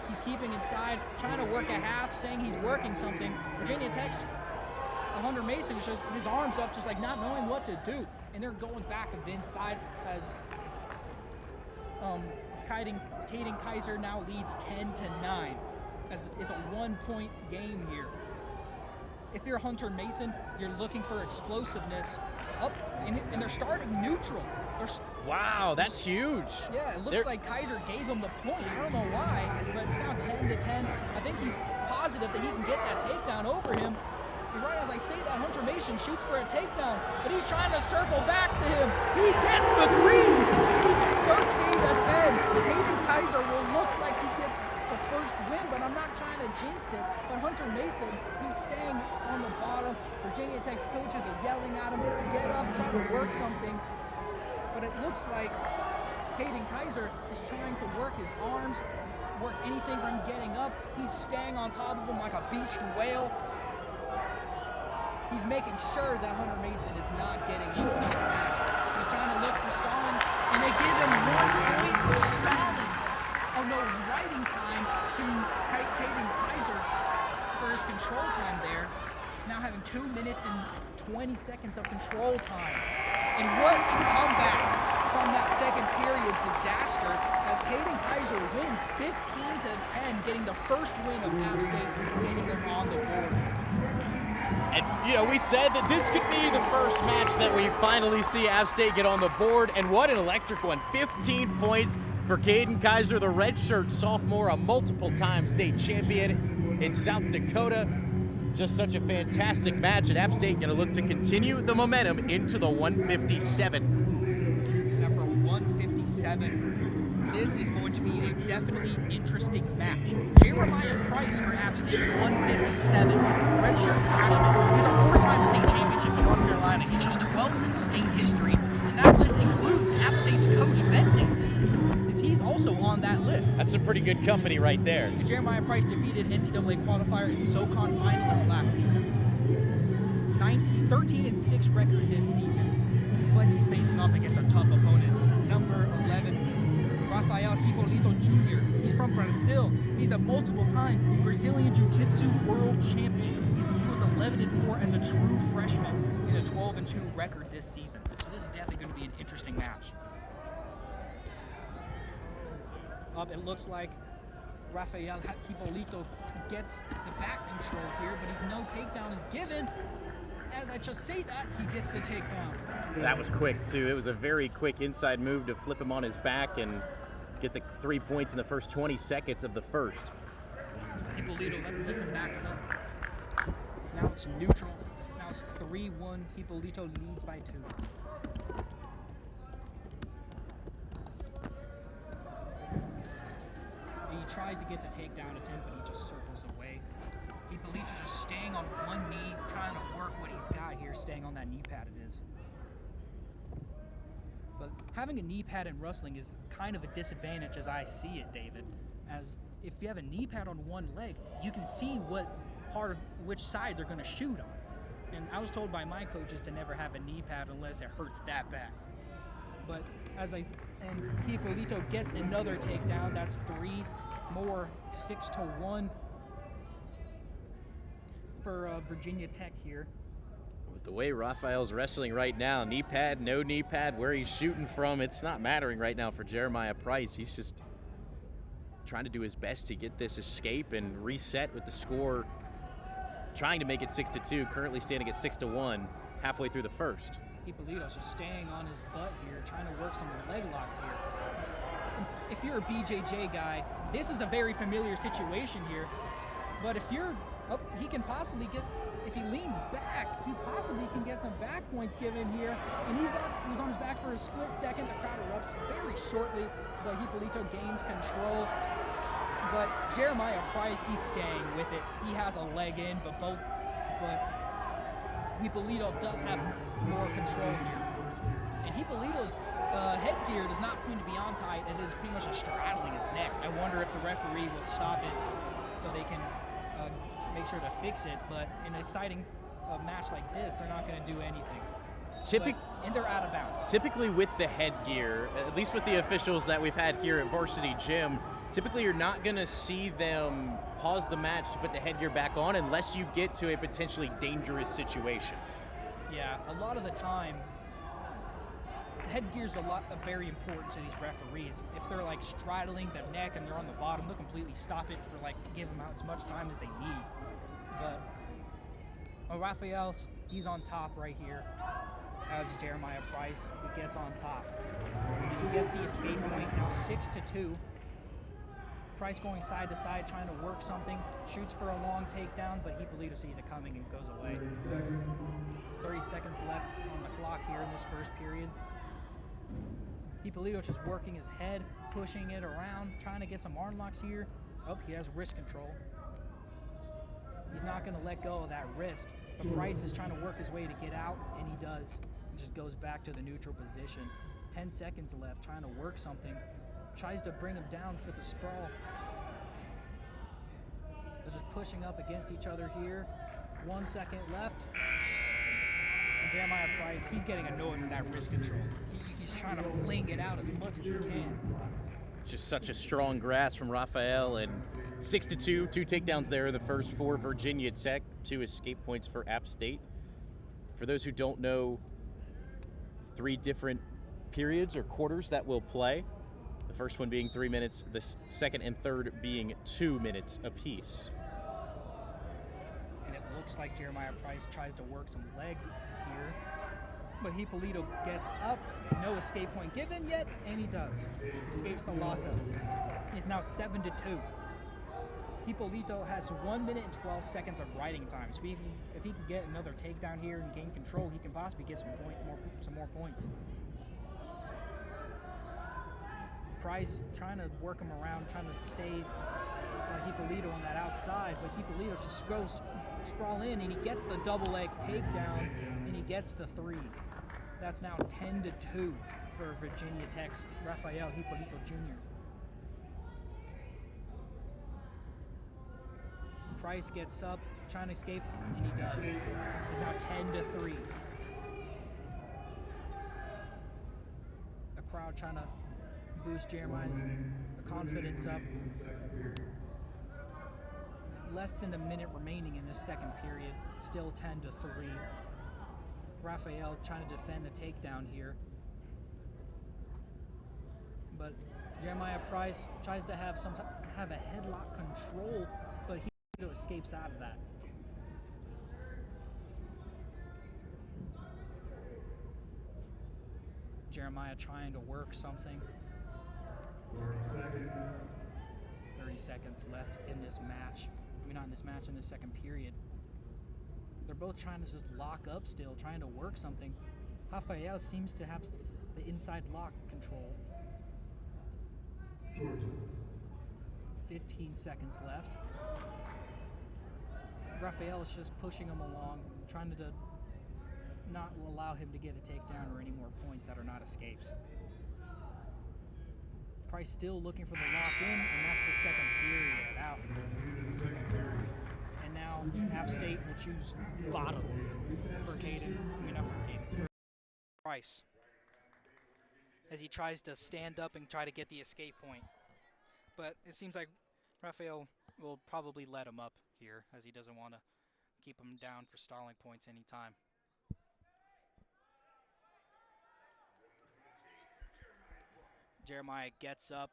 He's keeping inside, trying to work a half, saying he's working something. Virginia Tech, Hunter Mason is just, his arms up, just like not knowing what to do. And they're going back of inside as Caden Kaiser now leads 10-9. As it's a 1-point game here. If you're Hunter Mason, you're looking for explosiveness up, and they're starting neutral. Wow, that's huge. Yeah, it looks like Kaiser gave him the point. I don't know why, but it's now 10-10. I think he's positive that he can get that takedown over him. Because right as I say that, Hunter Mason shoots for a takedown, but he's trying to circle back to him. He gets the 3! He gets 13-10. Caden Kaiser looks like he gets the first win, but I'm not trying to jinx it. But Hunter Mason, he's staying on the bottom. Virginia Tech's coaches are yelling at him, get up, try to work something. But it looks like Caden Kaiser is trying to work his arms, work anything from getting up. He's staying on top of him like a beached whale. He's making sure that Hunter Mason is not getting into this match. He's trying to look for stalling, and they give him 1 point for stalling. Oh no, writing time to Caden Kaiser for his control time there. Now having 2 minutes and 20 seconds of control time. And what a comeback from that second period disaster as Caden Kaiser wins 15-10, getting the first win of App State, getting them on the board. And, you know, we said that this could be the first match that we finally see App State get on the board, and what an electric one. 15 points for Caden Kaiser, the redshirt sophomore, a multiple-time state champion in South Dakota. Just such a fantastic match, and App State going to look to continue the momentum into the 157. Now for 157, this is going to be a definitely interesting match. Jeremiah Price for App State, 157. Redshirt freshman. He's a 4-time state championship in North Carolina. He's just 12th in state history, and that list includes App State's coach Bentley. He's also on that list. That's some pretty good company right there. And Jeremiah Price defeated NCAA qualifier and SoCon finalist last season. He's 13-6 record this season, but he's facing off against a tough opponent. Number 11, Rafael Hipolito Jr. He's from Brazil. He's a multiple-time Brazilian Jiu-Jitsu world champion. He was 11-4 as a true freshman and a 12-2 record this season. So this is definitely going to be an interesting match. Up, it looks like Rafael Hipolito gets the back control here, but no takedown is given. As I just say that, he gets the takedown. That was quick, too. It was a very quick inside move to flip him on his back and get the 3 points in the first 20 seconds of the first. Hipolito lets him max up. Now it's neutral. Now it's 3-1. Hipolito leads by 2. He tries to get the takedown attempt, but he just circles away. Hipolito just staying on one knee, trying to work what he's got here, staying on that knee pad it is. But having a knee pad in wrestling is kind of a disadvantage as I see it, David. As if you have a knee pad on one leg, you can see what part of which side they're going to shoot on. And I was told by my coaches to never have a knee pad unless it hurts that bad. But and Hipolito gets another takedown. That's 3 more, 6-1 for Virginia Tech here. With the way Rafael's wrestling right now, knee pad, no knee pad, where he's shooting from, it's not mattering right now for Jeremiah Price. He's just trying to do his best to get this escape and reset with the score, trying to make it 6-2, currently standing at 6-1 halfway through the first. Hippolyto's just staying on his butt here, trying to work some leg locks here. If you're a BJJ guy, this is a very familiar situation here. But if you're, he can possibly get, if he leans back, he possibly can get some back points given here. And he was on his back for a split second. The crowd erupts very shortly, but Hippolyto gains control. But Jeremiah Price, he's staying with it. He has a leg in, but Hippolyto does have more control here. And Hippolyto's headgear does not seem to be on tight. It is pretty much just straddling his neck. I wonder if the referee will stop it so they can make sure to fix it. But in an exciting match like this, they're not going to do anything. And they're out of bounds. Typically with the headgear, at least with the officials that we've had here at Varsity Gym, typically you're not going to see them pause the match to put the headgear back on unless you get to a potentially dangerous situation. Yeah, a lot of the time, headgear's very important to these referees. If they're like straddling the neck and they're on the bottom, they'll completely stop it for like to give them out as much time as they need. But Raphael, he's on top right here. As Jeremiah Price, he gets on top. He gets the escape point, now 6-2. Price going side to side, trying to work something, shoots for a long takedown, but Hippolyto sees it coming and goes away. 30 seconds left on the clock here in this first period. Hippolyto just working his head, pushing it around, trying to get some arm locks here. Oh, he has wrist control. He's not going to let go of that wrist. But Price is trying to work his way to get out, and he does. He just goes back to the neutral position. 10 seconds left, trying to work something. Tries to bring him down for the sprawl. They're just pushing up against each other here. 1 second left. And Jeremiah Price, he's getting annoyed with that wrist control. He's trying to fling it out as much as he can. Just such a strong grasp from Raphael, and 6-2, 2 takedowns there, the first for Virginia Tech, 2 escape points for App State. For those who don't know, 3 different periods or quarters that will play. The first one being 3 minutes, the second and third being 2 minutes apiece. And it looks like Jeremiah Price tries to work some leg here, but Hippolyto gets up, no escape point given yet, and he does. Escapes the lockup. He's now 7-2. Hippolyto has 1 minute and 12 seconds of riding time. So if he can get another takedown here and gain control, he can possibly get some more points. Price trying to work him around, trying to stay Hippolyto on that outside, but Hippolyto just goes sprawl in, and he gets the double leg takedown, and he gets the 3. That's now 10-2 for Virginia Tech's Rafael Hippolyto Jr. Price gets up, trying to escape, and he does. He's now 10-3. The crowd trying to boost Jeremiah's confidence up. Less than a minute remaining in this second period, still 10-3. Raphael trying to defend the takedown here. But Jeremiah Price tries to have a headlock control, but he escapes out of that. Jeremiah trying to work something. 30 seconds left in this match. I mean, not in this match, in this second period. They're both trying to just lock up still, trying to work something. Rafael seems to have the inside lock control. 15 seconds left. Rafael is just pushing him along, trying to not allow him to get a takedown or any more points that are not escapes. Price still looking for the lock in, and that's the second period out. And now App State will choose bottom for Caden. I mean, not for Caden, for Price, as he tries to stand up and try to get the escape point. But it seems like Raphael will probably let him up here, as he doesn't want to keep him down for stalling points anytime. Jeremiah gets up,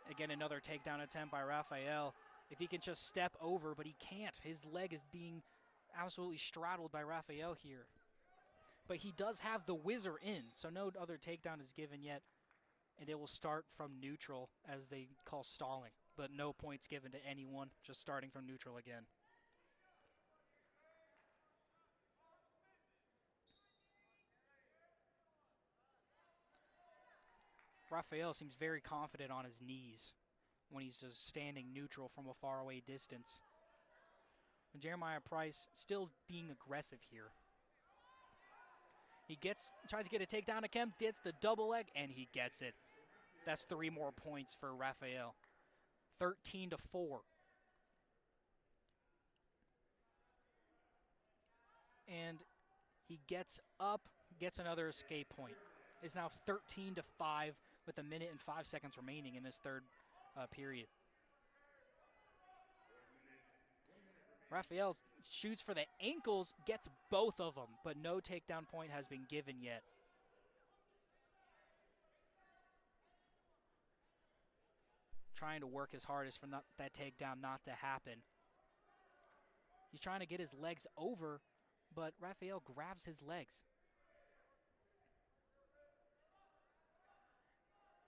Again, another takedown attempt by Rafael. If he can just step over, but he can't. His leg is being absolutely straddled by Rafael here. But he does have the whizzer in, so no other takedown is given yet. And it will start from neutral, as they call stalling. But no points given to anyone, just starting from neutral again. Rafael seems very confident on his knees when he's just standing neutral from a faraway distance. And Jeremiah Price still being aggressive here. He tries to get a takedown attempt, gets the double leg, and he gets it. That's 3 more points for Rafael. 13-4. And he gets up, gets another escape point. It's now 13-5 with 1 minute and 5 seconds remaining in this third period. Rafael shoots for the ankles, gets both of them, but no takedown point has been given yet. Trying to work his hardest for that takedown not to happen. He's trying to get his legs over, but Rafael grabs his legs.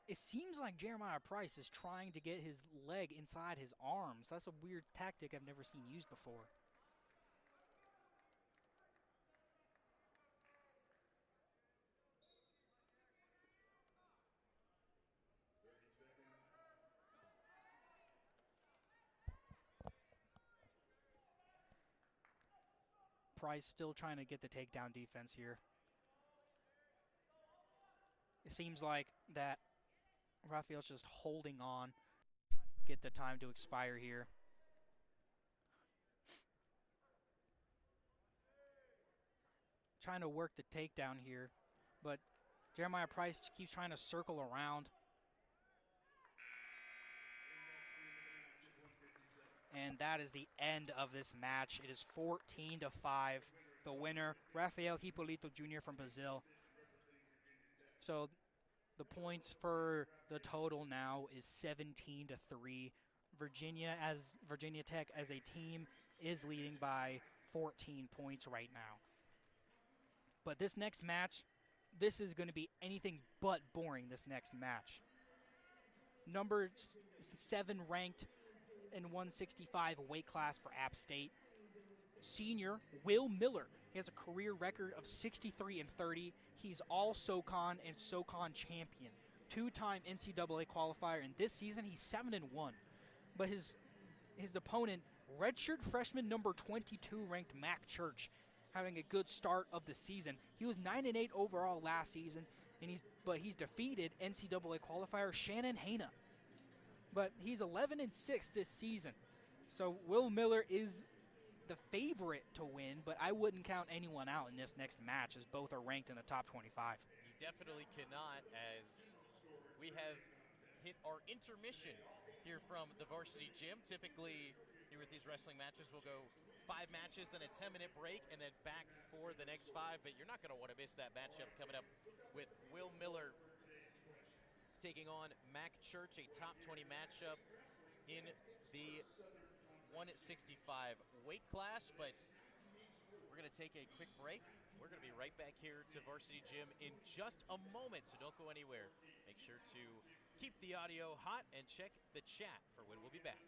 It seems like Jeremiah Price is trying to get his leg inside his arms. That's a weird tactic I've never seen used before. Price still trying to get the takedown defense here. It seems like that Rafael's just holding on, trying to get the time to expire here. Trying to work the takedown here, but Jeremiah Price keeps trying to circle around. And that is the end of this match. It is 14-5. The winner, Rafael Hipolito Jr. from Brazil. So the points for the total now is 17-3. Virginia Tech as a team is leading by 14 points right now. But this next match, this is going to be anything but boring, this next match. Number 7 ranked in 165 weight class for App State. Senior Will Miller. He has a career record of 63-30. He's all SoCon and SoCon champion. 2-time NCAA qualifier, and this season he's 7-1. But his opponent, redshirt freshman number 22 ranked Mac Church, having a good start of the season. He was 9-8 overall last season, and he's defeated NCAA qualifier Shannon Hana. But he's 11-6 this season. So Will Miller is the favorite to win, but I wouldn't count anyone out in this next match, as both are ranked in the top 25. You definitely cannot, as we have hit our intermission here from the Varsity Gym. Typically, here with these wrestling matches, we'll go 5 matches, then a 10-minute break, and then back for the next 5. But you're not going to want to miss that matchup coming up with Will Miller taking on Mac Church, a top 20 matchup in the 165 weight class. But we're going to take a quick break. We're going to be right back here to Varsity Gym in just a moment, so don't go anywhere. Make sure to keep the audio hot and check the chat for when we'll be back.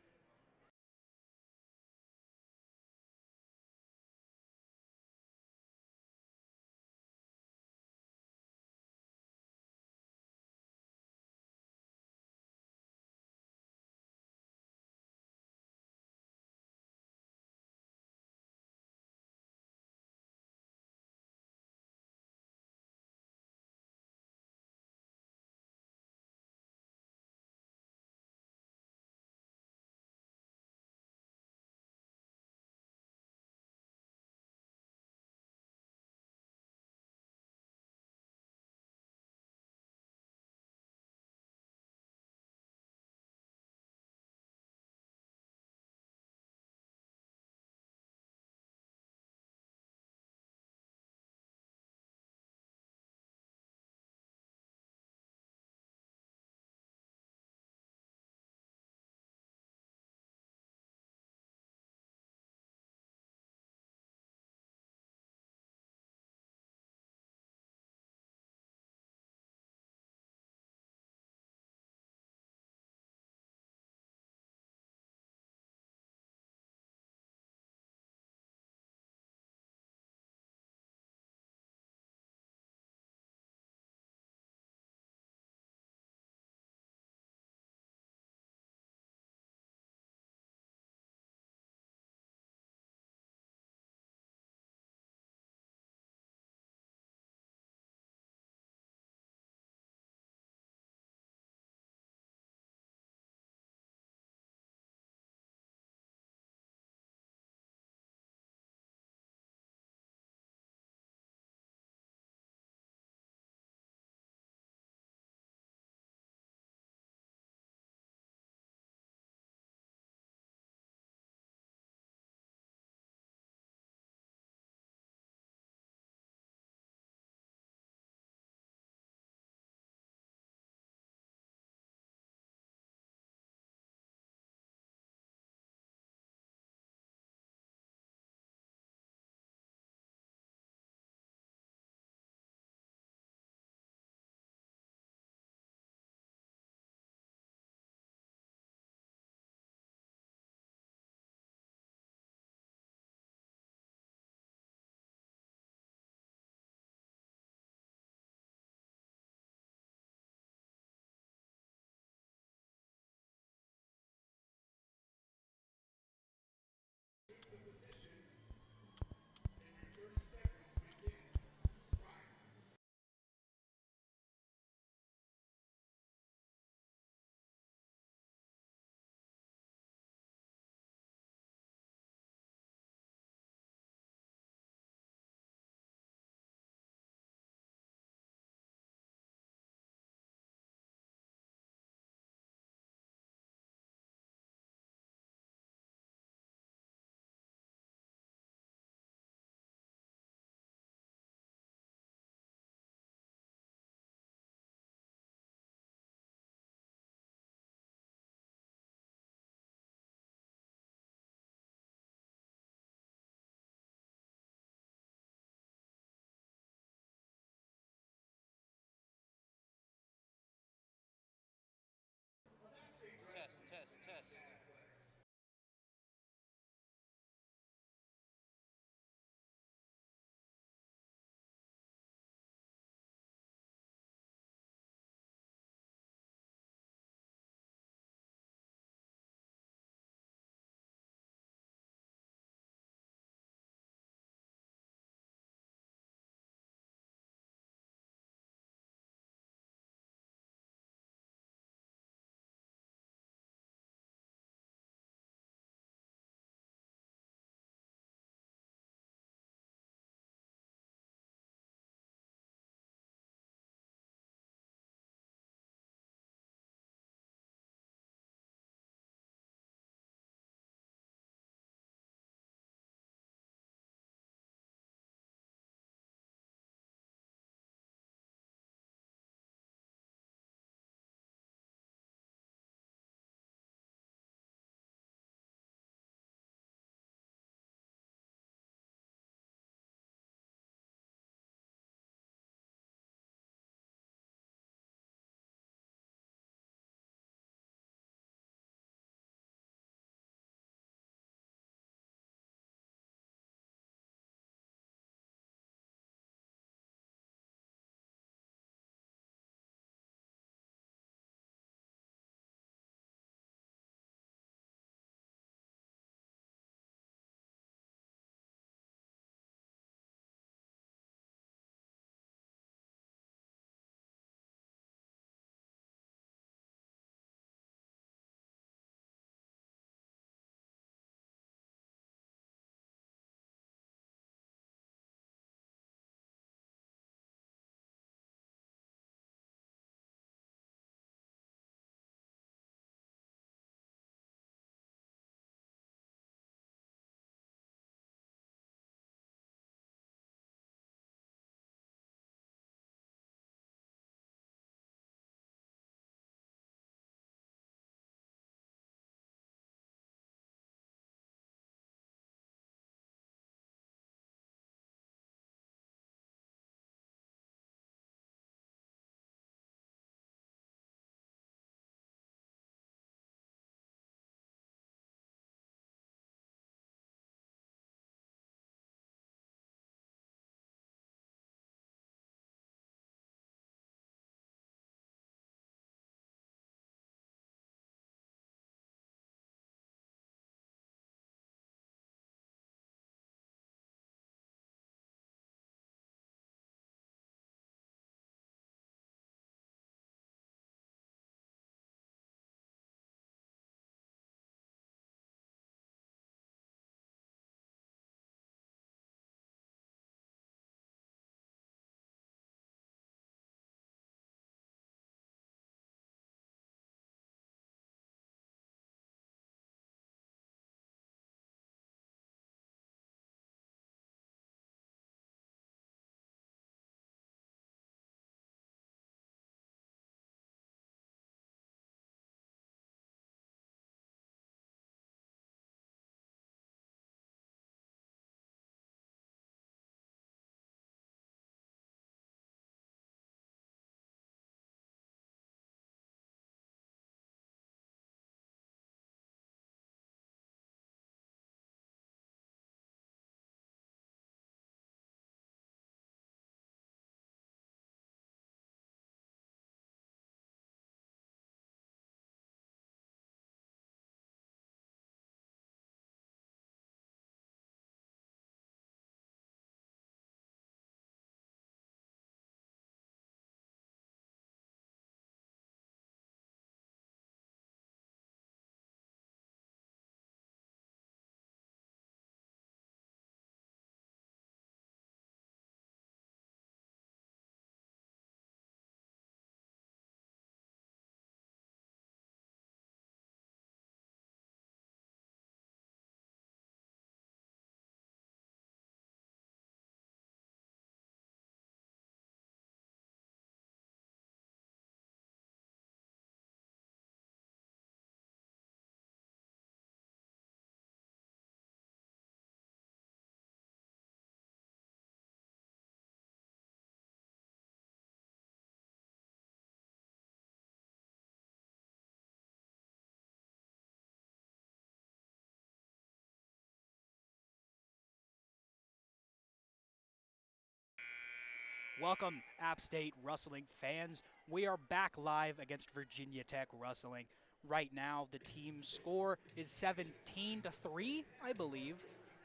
Welcome, App State Wrestling fans. We are back live against Virginia Tech Wrestling. Right now, the team score is 17-3, I believe.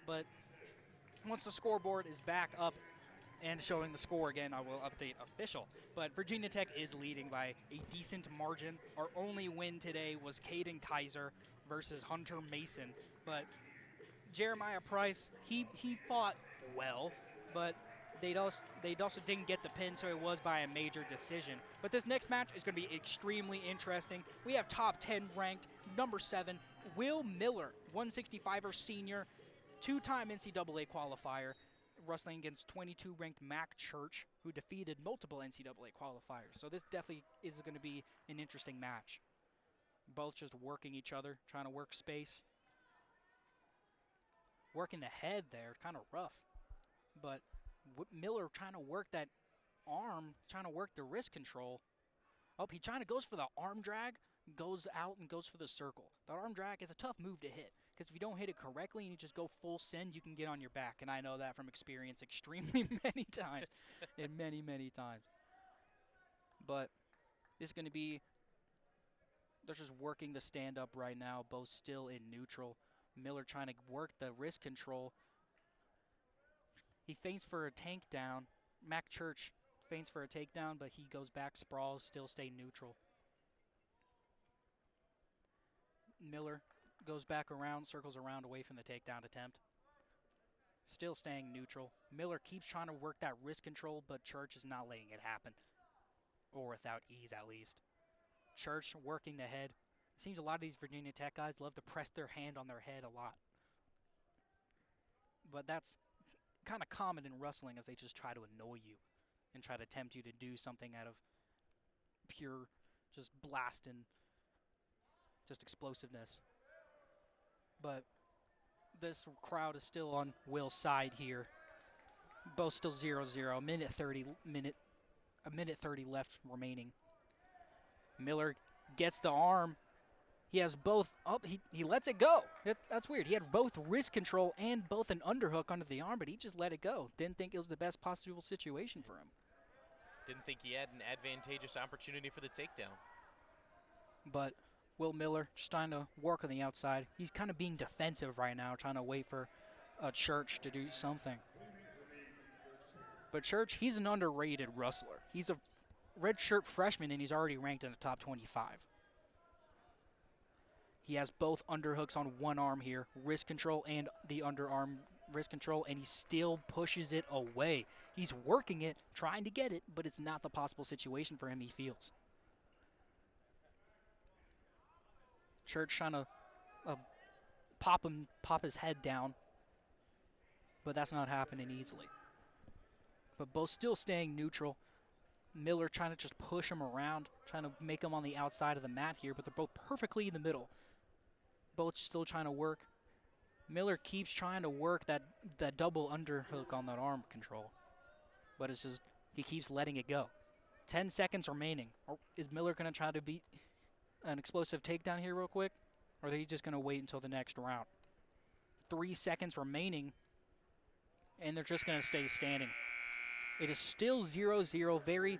But once the scoreboard is back up and showing the score again, I will update official. But Virginia Tech is leading by a decent margin. Our only win today was Caden Kaiser versus Hunter Mason. But Jeremiah Price, he fought well, but they also didn't get the pin, so it was by a major decision. But this next match is going to be extremely interesting. We have top 10 ranked, number 7, Will Miller, 165er senior, two-time NCAA qualifier, wrestling against 22 ranked Mac Church, who defeated multiple NCAA qualifiers. So this definitely is going to be an interesting match. Both just working each other, trying to work space. Working the head there, kind of rough. But Miller trying to work that arm, trying to work the wrist control. Oh, he goes for the arm drag, goes out and goes for the circle. The arm drag is a tough move to hit, because if you don't hit it correctly and you just go full send, you can get on your back. And I know that from experience extremely many times, and many, many times. But this is going to be, they're just working the stand-up right now, both still in neutral. Miller trying to work the wrist control. He feints for a tank down. Mac Church feints for a takedown, but he goes back, sprawls, still stay neutral. Miller goes back around, circles around away from the takedown attempt. Still staying neutral. Miller keeps trying to work that wrist control, but Church is not letting it happen. Or without ease, at least. Church working the head. It seems a lot of these Virginia Tech guys love to press their hand on their head a lot. But that's kind of common in wrestling, as they just try to annoy you and try to tempt you to do something out of pure just blast and just explosiveness. But this crowd is still on Will's side here. Both still 0-0. A minute 30 left remaining. Miller gets the arm. He has both. Oh, he lets it go. That's weird. He had both wrist control and both an underhook under the arm, but he just let it go. Didn't think it was the best possible situation for him. Didn't think he had an advantageous opportunity for the takedown. But Will Miller just trying to work on the outside. He's kind of being defensive right now, trying to wait for Church to do something. But Church, he's an underrated wrestler. He's a redshirt freshman, and he's already ranked in the top 25. He has both underhooks on one arm here, wrist control and the underarm wrist control, and he still pushes it away. He's working it, trying to get it, but it's not the possible situation for him, he feels. Church trying to pop his head down, but that's not happening easily. But both still staying neutral. Miller trying to just push him around, trying to make him on the outside of the mat here, but they're both perfectly in the middle. Both still trying to work. Miller keeps trying to work that double underhook on that arm control, but it's just, he keeps letting it go. 10 seconds remaining. Is Miller going to try to beat an explosive takedown here real quick, or are they just going to wait until the next round? 3 seconds remaining, and they're just going to stay standing. It is still 0-0.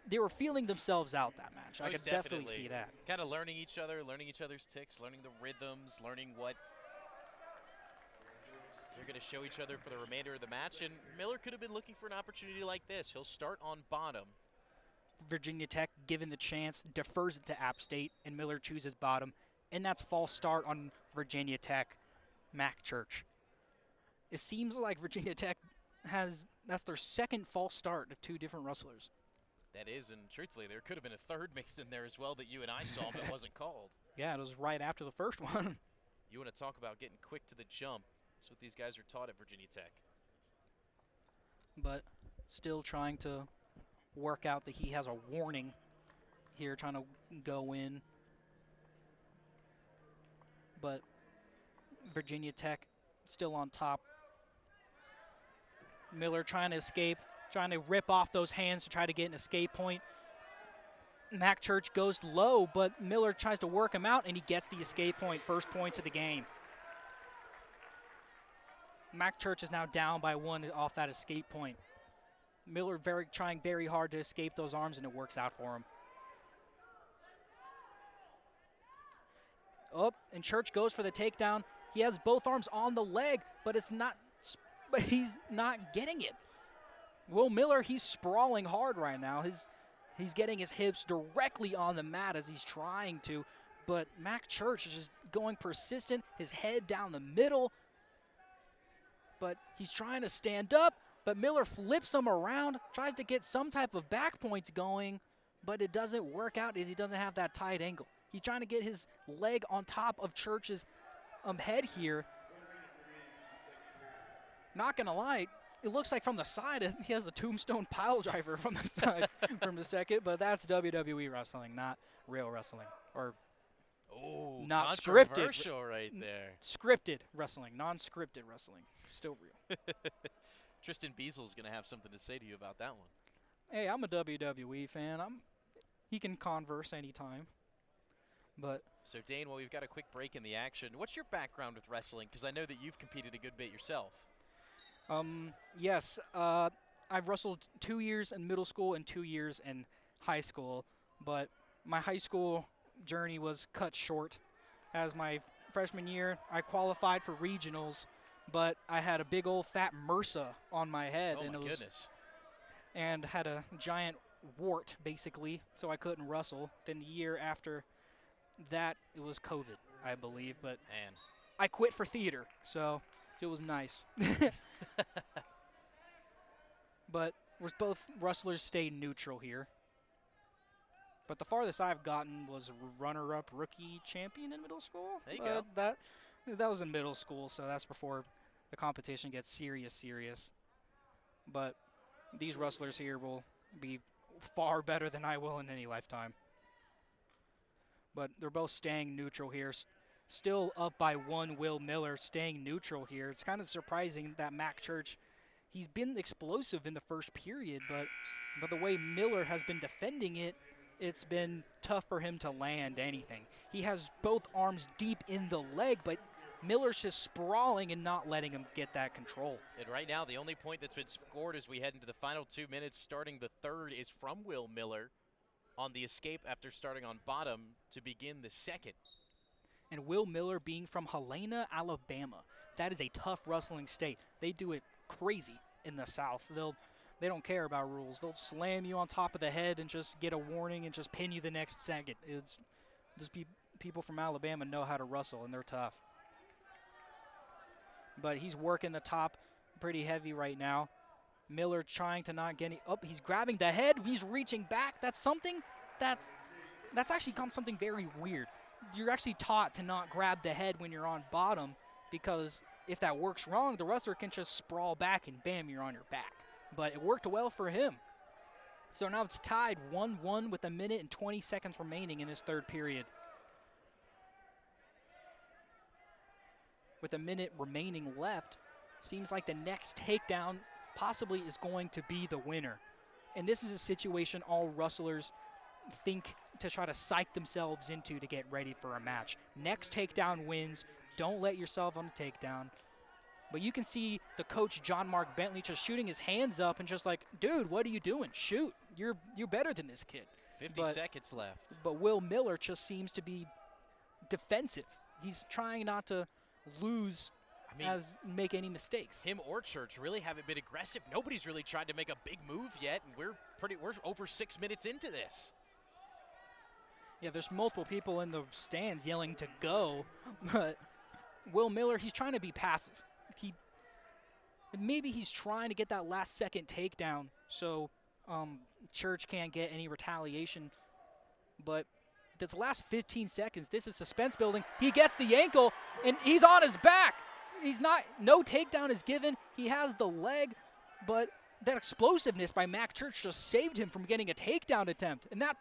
They were feeling themselves out that match. I could definitely see that. Kind of learning each other, learning each other's ticks, learning the rhythms, learning what they're going to show each other for the remainder of the match. And Miller could have been looking for an opportunity like this. He'll start on bottom. Virginia Tech, given the chance, defers it to App State, and Miller chooses bottom. And that's false start on Virginia Tech, Mac Church. It seems like Virginia Tech that's their second false start of two different wrestlers. That is, and truthfully, there could have been a third mixed in there as well that you and I saw, but wasn't called. Yeah, it was right after the first one. You want to talk about getting quick to the jump. That's what these guys are taught at Virginia Tech. But still trying to work out that he has a warning here, trying to go in. But Virginia Tech still on top. Miller trying to escape, trying to rip off those hands to try to get an escape point. Mac Church goes low, but Miller tries to work him out, and he gets the escape point, first points of the game. Mac Church is now down by 1 off that escape point. Miller trying very hard to escape those arms, and it works out for him. Oh, and Church goes for the takedown. He has both arms on the leg, but he's not getting it. Will Miller, he's sprawling hard right now. He's getting his hips directly on the mat as he's trying to, but Mac Church is just going persistent, his head down the middle, but he's trying to stand up, but Miller flips him around, tries to get some type of back points going, but it doesn't work out as he doesn't have that tight angle. He's trying to get his leg on top of Church's head here. Not gonna lie, it looks like from the side he has the tombstone pile driver from the side from the second, but that's WWE wrestling, not real wrestling, or not scripted. Controversial right there. Scripted wrestling, non-scripted wrestling, still real. Tristan Beasel's going to have something to say to you about that one. Hey, I'm a WWE fan. He can converse anytime. But so, Dane, well, we've got a quick break in the action. What's your background with wrestling? Because I know that you've competed a good bit yourself. Yes. I've wrestled 2 years in middle school and 2 years in high school. But my high school journey was cut short. As my freshman year, I qualified for regionals, but I had a big old fat MRSA on my head. Oh, my goodness. And had a giant wart, basically, so I couldn't wrestle. Then the year after that, it was COVID, I believe, but Man. I quit for theater, so it was nice. But we're both wrestlers stayed neutral here. But the farthest I've gotten was runner-up rookie champion in middle school. There you go. That was in middle school, so that's before the competition gets serious. But these wrestlers here will be far better than I will in any lifetime. But they're both staying neutral here. Still up by one, Will Miller staying neutral here. It's kind of surprising that Mac Church, he's been explosive in the first period, but the way Miller has been defending it, it's been tough for him to land anything. He has both arms deep in the leg, but Miller's just sprawling and not letting him get that control. And right now, the only point that's been scored as we head into the final 2 minutes, starting the third, is from Will Miller on the escape after starting on bottom to begin the second. And Will Miller being from Helena, Alabama, that is a tough wrestling state. They do it crazy in the South. They don't care about rules. They'll slam you on top of the head and just get a warning and just pin you the next second. It's just people from Alabama know how to wrestle, and they're tough. But he's working the top pretty heavy right now. Miller trying to not get any. Oh, he's grabbing the head. He's reaching back. That's something that's actually something very weird. You're actually taught to not grab the head when you're on bottom, because if that works wrong, the wrestler can just sprawl back and bam, you're on your back. But it worked well for him. So now it's tied 1-1 with 1 minute and 20 seconds remaining in this third period. With 1 minute remaining left, seems like the next takedown possibly is going to be the winner. And this is a situation all wrestlers think to try to psych themselves into to get ready for a match. Next takedown wins. Don't let yourself on a takedown. But you can see the coach, John Mark Bentley, just shooting his hands up and just like, dude, what are you doing? Shoot. You're better than this kid. 50 seconds left. But Will Miller just seems to be defensive. He's trying not to lose make any mistakes. Him or Church really haven't been aggressive. Nobody's really tried to make a big move yet, and we're over 6 minutes into this. Yeah, there's multiple people in the stands yelling to go, but Will Miller, he's trying to be passive. Maybe he's trying to get that last second takedown so Church can't get any retaliation. But this last 15 seconds, this is suspense building. He gets the ankle, and he's on his back. No takedown is given. He has the leg, but that explosiveness by Mac Church just saved him from getting a takedown attempt. And that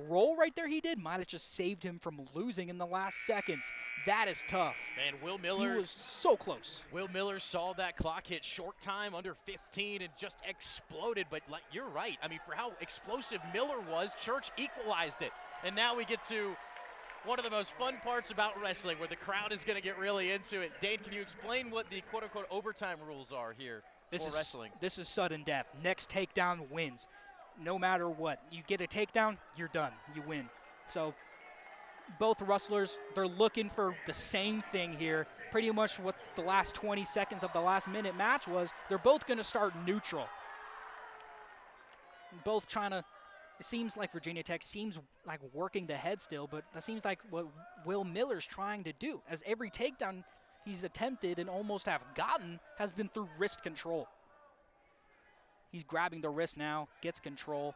roll right there he did might have just saved him from losing in the last seconds. That is tough. And Will Miller, he was so close. Will Miller saw that clock hit short time, under 15, and just exploded. But you're right. I mean, for how explosive Miller was, Church equalized it. And now we get to one of the most fun parts about wrestling, where the crowd is going to get really into it. Dane, can you explain what the quote-unquote overtime rules are here? This for is wrestling. This is sudden death. Next takedown wins. No matter what. You get a takedown, you're done. You win. So both wrestlers, they're looking for the same thing here. Pretty much what the last 20 seconds of the last minute match was. They're both going to start neutral. Both trying to, it seems like Virginia Tech seems like working the head still, but that seems like what Will Miller's trying to do, as every takedown he's attempted and almost have gotten has been through wrist control. He's grabbing the wrist now, gets control.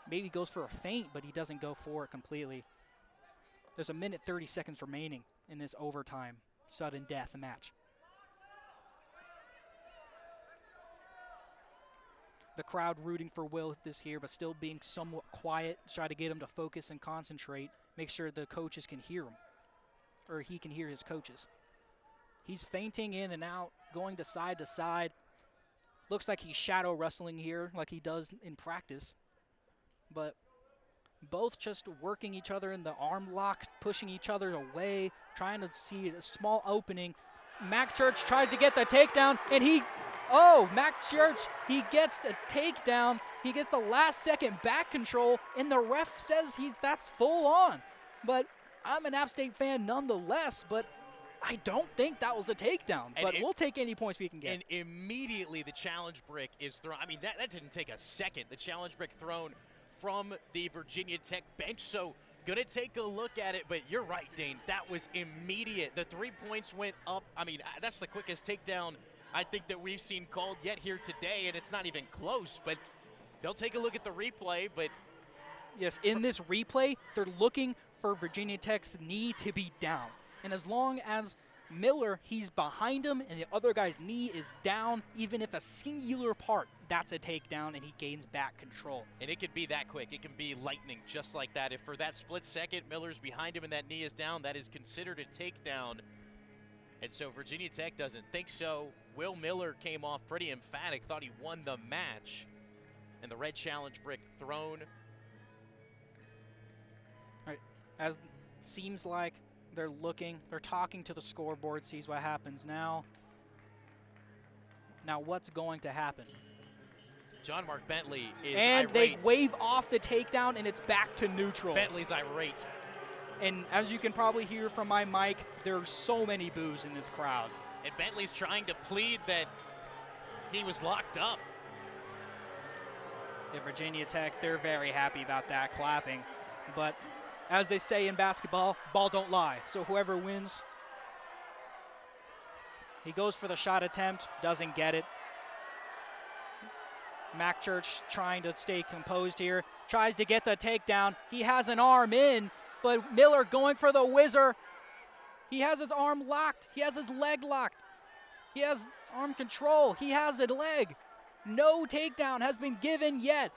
Maybe goes for a feint, but he doesn't go for it completely. There's a minute 30 seconds remaining in this overtime sudden death match. The crowd rooting for Will this here, but still being somewhat quiet, try to get him to focus and concentrate, make sure the coaches can hear him, or he can hear his coaches. He's feinting in and out, going to side. Looks like he's shadow wrestling here like he does in practice, but both just working each other in the arm lock, pushing each other away, trying to see a small opening. Mac Church tried to get the takedown, and Mac Church, he gets a takedown. He gets the last second back control, and the ref says that's full on. But I'm an App State fan nonetheless, but I don't think that was a takedown. But we'll take any points we can get. And immediately the challenge brick is thrown. I mean, that didn't take a second. The challenge brick thrown from the Virginia Tech bench. So going to take a look at it, but you're right, Dane. That was immediate. The 3 points went up. I mean, that's the quickest takedown I think that we've seen called yet here today, and it's not even close. But they'll take a look at the replay. But yes, in this replay, they're looking for Virginia Tech's knee to be down. And as long as Miller, he's behind him, and the other guy's knee is down, even if a singular part, that's a takedown, and he gains back control. And it could be that quick. It can be lightning just like that. If for that split second, Miller's behind him and that knee is down, that is considered a takedown. And so Virginia Tech doesn't think so. Will Miller came off pretty emphatic, thought he won the match. And the red challenge brick thrown. All right, as seems like they're talking to the scoreboard, sees what happens now. Now what's going to happen? John Mark Bentley is and irate. They wave off the takedown, and it's back to neutral. Bentley's irate. And as you can probably hear from my mic, there are so many boos in this crowd. And Bentley's trying to plead that he was locked up. At Virginia Tech, they're very happy about that clapping. But as they say in basketball, ball don't lie. So whoever wins, he goes for the shot attempt, doesn't get it. Mac Church trying to stay composed here, tries to get the takedown. He has an arm in, but Miller going for the whizzer. He has his arm locked. He has his leg locked. He has arm control. He has a leg. No takedown has been given yet.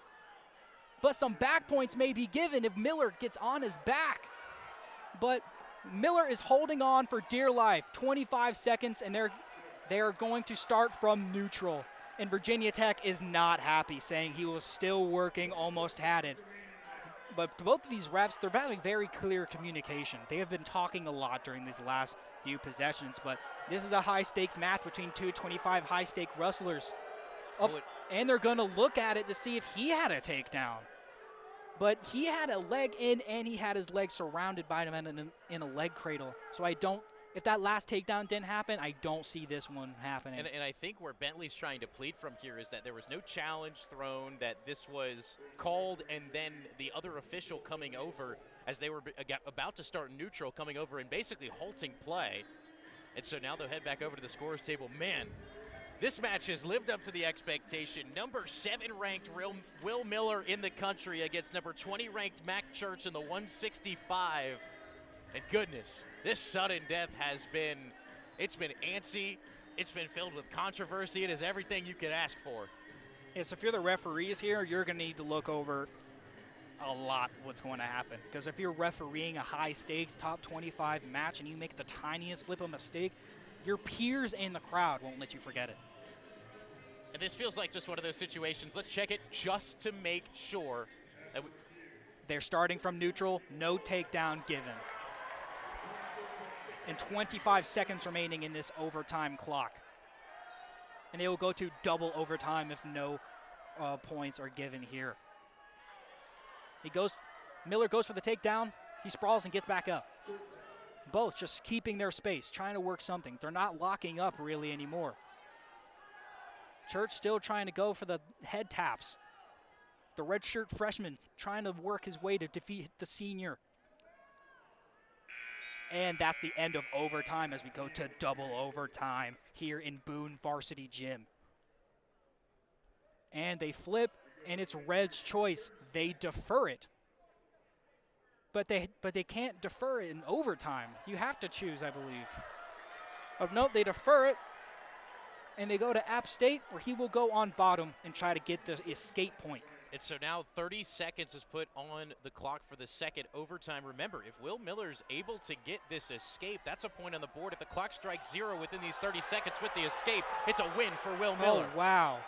But some back points may be given if Miller gets on his back. But Miller is holding on for dear life. 25 seconds, and they're going to start from neutral. And Virginia Tech is not happy, saying he was still working, almost had it. But both of these refs, they're having very clear communication. They have been talking a lot during these last few possessions, but this is a high-stakes match between two 25 high-stake wrestlers. And they're going to look at it to see if he had a takedown. But he had a leg in, and he had his leg surrounded by him in a leg cradle. So if that last takedown didn't happen, I don't see this one happening. And I think where Bentley's trying to plead from here is that there was no challenge thrown, that this was called, and then the other official coming over as they were about to start neutral, coming over and basically halting play. And so now they'll head back over to the scorer's table. Man, this match has lived up to the expectation. Number 7 ranked Will Miller in the country against number 20 ranked Mac Church in the 165. And goodness, this sudden death it's been antsy. It's been filled with controversy. It is everything you could ask for. Yes, if you're the referees here, you're going to need to look over a lot what's going to happen. Because if you're refereeing a high-stakes top 25 match and you make the tiniest slip of mistake, your peers in the crowd won't let you forget it. And this feels like just one of those situations. Let's check it just to make sure. They're starting from neutral, no takedown given. And 25 seconds remaining in this overtime clock. and they will go to double overtime if no points are given here. Miller goes for the takedown. He sprawls and gets back up. Both just keeping their space, trying to work something. They're not locking up really anymore. Church still trying to go for the head taps. The redshirt freshman trying to work his way to defeat the senior. And that's the end of overtime as we go to double overtime here in Boone Varsity Gym. And they flip, and it's Red's choice. They defer it. But they can't defer it in overtime. You have to choose, I believe. Of note, they defer it, and they go to App State, where he will go on bottom and try to get the escape point. And so now 30 seconds is put on the clock for the second overtime. Remember, if Will Miller's able to get this escape, that's a point on the board. If the clock strikes 0 within these 30 seconds with the escape, it's a win for Will Miller. Oh, wow.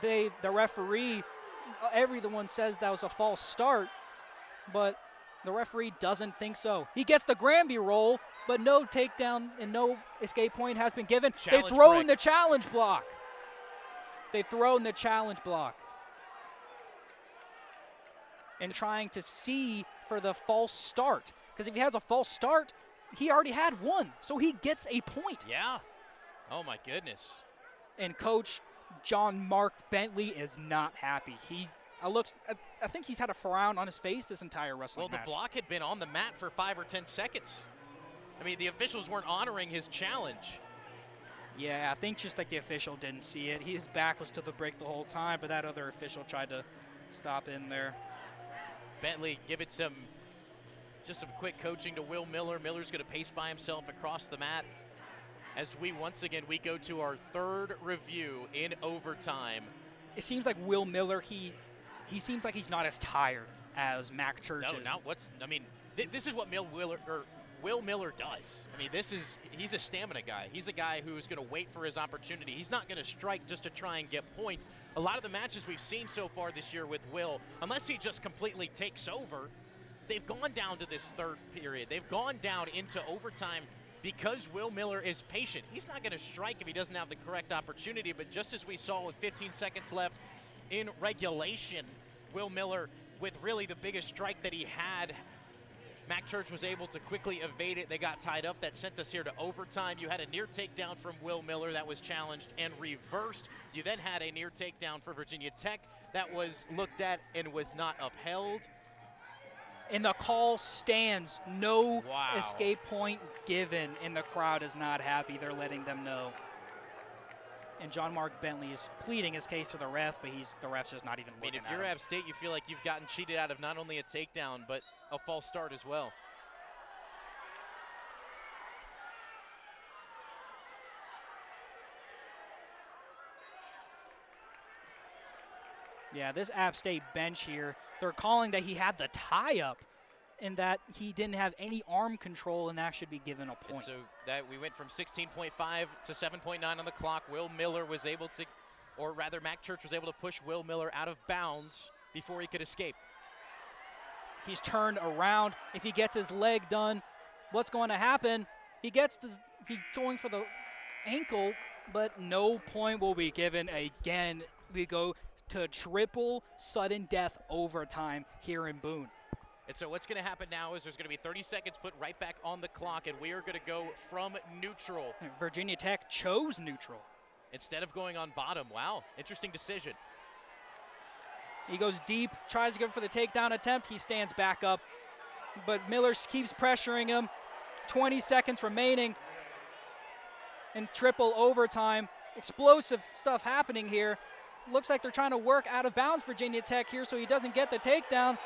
The referee, everyone says that was a false start, but the referee doesn't think so. He gets the Granby roll, but no takedown and no escape point has been given. They've thrown the challenge block. They've thrown the challenge block. And trying to see for the false start. Because if he has a false start, he already had one. So he gets a point. Yeah. Oh, my goodness. And Coach John Mark Bentley is not happy. I think he's had a frown on his face this entire wrestling match. Well, the block had been on the mat for 5 or 10 seconds. I mean, the officials weren't honoring his challenge. Yeah, I think just like the official didn't see it. His back was to the break the whole time, but that other official tried to stop in there. Bentley giving some quick coaching to Will Miller. Miller's going to pace by himself across the mat as we go to our third review in overtime. It seems like Will Miller, he seems like he's not as tired as Mac Church is. This is what Will Miller does. I mean, he's a stamina guy. He's a guy who's going to wait for his opportunity. He's not going to strike just to try and get points. A lot of the matches we've seen so far this year with Will, unless he just completely takes over, they've gone down to this third period. They've gone down into overtime because Will Miller is patient. He's not going to strike if he doesn't have the correct opportunity, but just as we saw with 15 seconds left in regulation, Will Miller, with really the biggest strike that he had, Mac Church was able to quickly evade it. They got tied up. That sent us here to overtime. You had a near takedown from Will Miller that was challenged and reversed. You then had a near takedown for Virginia Tech that was looked at and was not upheld. And the call stands. No escape point given, and the crowd is not happy. They're letting them know. And John Mark Bentley is pleading his case to the ref, but the ref's just not even looking at him. If you're App State, you feel like you've gotten cheated out of not only a takedown, but a false start as well. Yeah, this App State bench here, they're calling that he had the tie-up and that he didn't have any arm control, and that should be given a point. And so that we went from 16.5 to 7.9 on the clock. Will Miller was able to, or rather Mac Church was able to push Will Miller out of bounds before he could escape. He's turned around. If he gets his leg done, what's going to happen? He's going for the ankle, but no point will be given. Again, we go to triple sudden death overtime here in Boone. And so what's going to happen now is there's going to be 30 seconds put right back on the clock, and we are going to go from neutral. Virginia Tech chose neutral. Instead of going on bottom. Wow, interesting decision. He goes deep, tries to go for the takedown attempt. He stands back up, but Miller keeps pressuring him. 20 seconds remaining in triple overtime. Explosive stuff happening here. Looks like they're trying to work out of bounds Virginia Tech here so he doesn't get the takedown.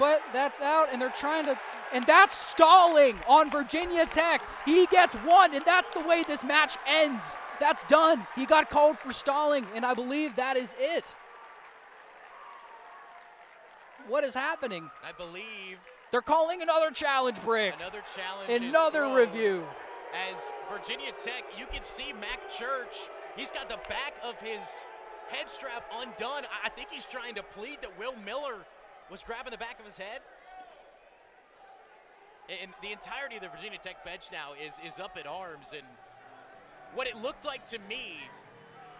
But that's out, and they're trying to, and that's stalling on Virginia Tech. He gets one, and that's the way this match ends. That's done. He got called for stalling, and I believe that is it. What is happening? I believe they're calling another challenge break. Another challenge. Another review. As Virginia Tech, you can see Mac Church. He's got the back of his head strap undone. I think he's trying to plead that Will Miller was grabbing the back of his head. And the entirety of the Virginia Tech bench now is up in arms. And what it looked like to me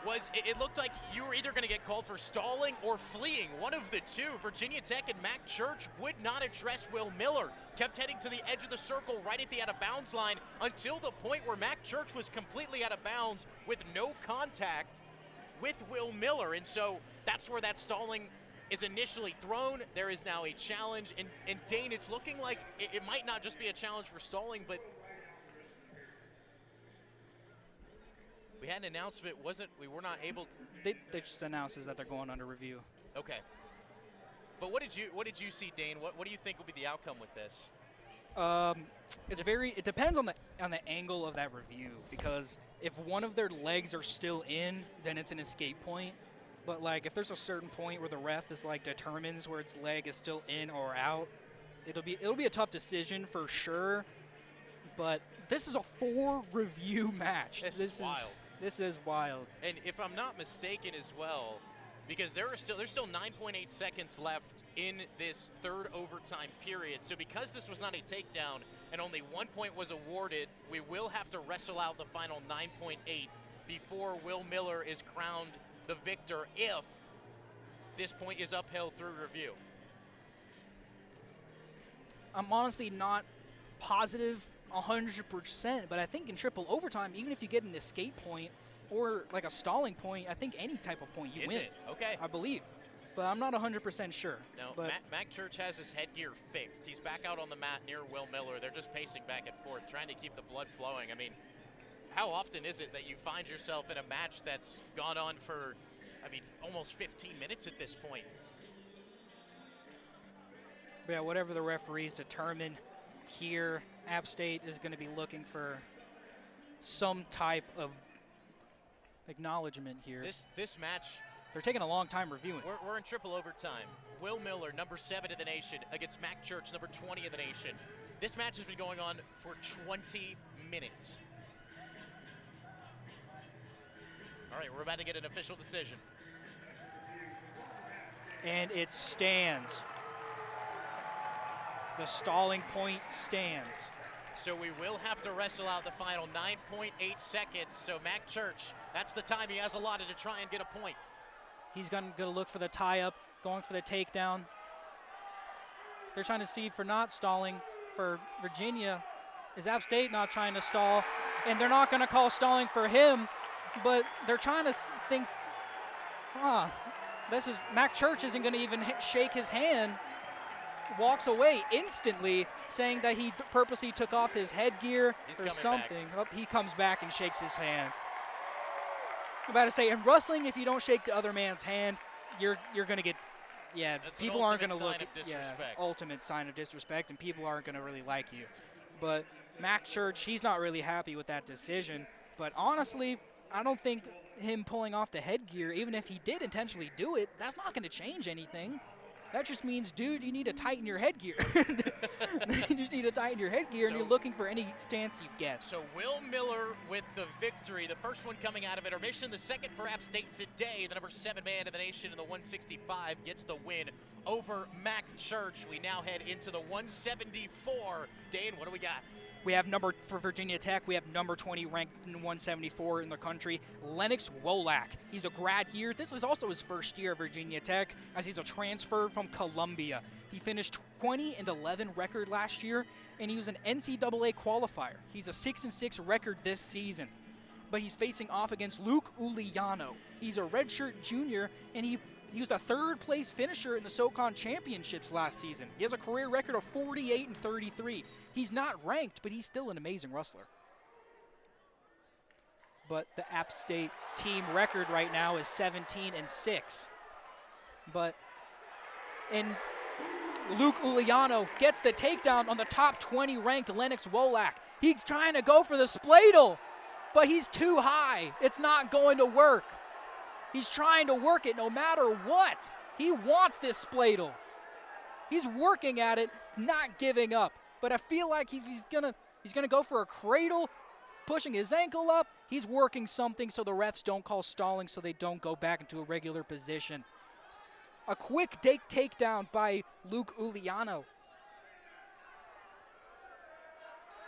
was it looked like you were either going to get called for stalling or fleeing, one of the two. Virginia Tech and Mac Church would not address Will Miller, kept heading to the edge of the circle right at the out-of-bounds line until the point where Mac Church was completely out of bounds with no contact with Will Miller. And so that's where that stalling is initially thrown. There is now a challenge. And Dane, it's looking like it might not just be a challenge for stalling, but we had an announcement, we were not able to. They just announced that they're going under review. Okay. But what did you see, Dane? What do you think will be the outcome with this? It depends on the angle of that review, because if one of their legs are still in, then it's an escape point. But like if there's a certain point where the ref is like determines where its leg is still in or out, it'll be a tough decision for sure. But this is a 4-review match. This is wild. This is wild. And if I'm not mistaken as well, because there's still 9.8 seconds left in this third overtime period. So because this was not a takedown and only 1 point was awarded, we will have to wrestle out the final 9.8 before Will Miller is crowned the victor if this point is upheld through review. I'm honestly not positive 100%, but I think in triple overtime, even if you get an escape point or like a stalling point, I think any type of point you Is win. it? Okay. I believe. But I'm not 100% sure. No, but Mac Church has his headgear fixed. He's back out on the mat near Will Miller. They're just pacing back and forth, trying to keep the blood flowing. I mean, how often is it that you find yourself in a match that's gone on for, almost 15 minutes at this point? But yeah, whatever the referees determine here, App State is going to be looking for some type of acknowledgement here. This match, they're taking a long time reviewing. We're in triple overtime. Will Miller, number 7 in the nation, against Mac Church, number 20 in the nation. This match has been going on for 20 minutes. All right, we're about to get an official decision. And it stands. The stalling point stands. So we will have to wrestle out the final 9.8 seconds. So Mac Church, that's the time he has allotted to try and get a point. He's going to look for the tie-up, going for the takedown. They're trying to see for not stalling. For Virginia, is App State not trying to stall? And they're not going to call stalling for him, but they're trying to think, this is Mac Church isn't going to even shake his hand. Walks away instantly, saying that he purposely took off his headgear or something. Oh, he comes back and shakes his hand. I'm about to say, in wrestling, if you don't shake the other man's hand, you're going to get, people aren't going to look at, ultimate sign of disrespect, and people aren't going to really like you. But Mac Church, he's not really happy with that decision. But honestly, I don't think him pulling off the headgear, even if he did intentionally do it, that's not going to change anything. That just means, dude, you need to tighten your headgear. You just need to tighten your headgear, and you're looking for any stance you get. So Will Miller with the victory. The first one coming out of intermission. The second for App State today. The number 7 man in the nation in the 165 gets the win over Mac Church. We now head into the 174. Dane, what do we got? We have for Virginia Tech, we have number 20 ranked in 174 in the country, Lennox Wolak. He's a grad here. This is also his first year at Virginia Tech, as he's a transfer from Columbia. He finished 20-11 record last year, and he was an NCAA qualifier. He's a 6-6 record this season. But he's facing off against Luke Uliano. He's a redshirt junior, and he was a third-place finisher in the SoCon Championships last season. He has a career record of 48-33. He's not ranked, but he's still an amazing wrestler. But the App State team record right now is 17-6. And Luke Uliano gets the takedown on the top 20 ranked Lennox Wolak. He's trying to go for the spladle, but he's too high. It's not going to work. He's trying to work it no matter what. He wants this spladle. He's working at it, not giving up. But I feel like he's gonna go for a cradle, pushing his ankle up. He's working something so the refs don't call stalling, so they don't go back into a regular position. A quick takedown by Luke Uliano.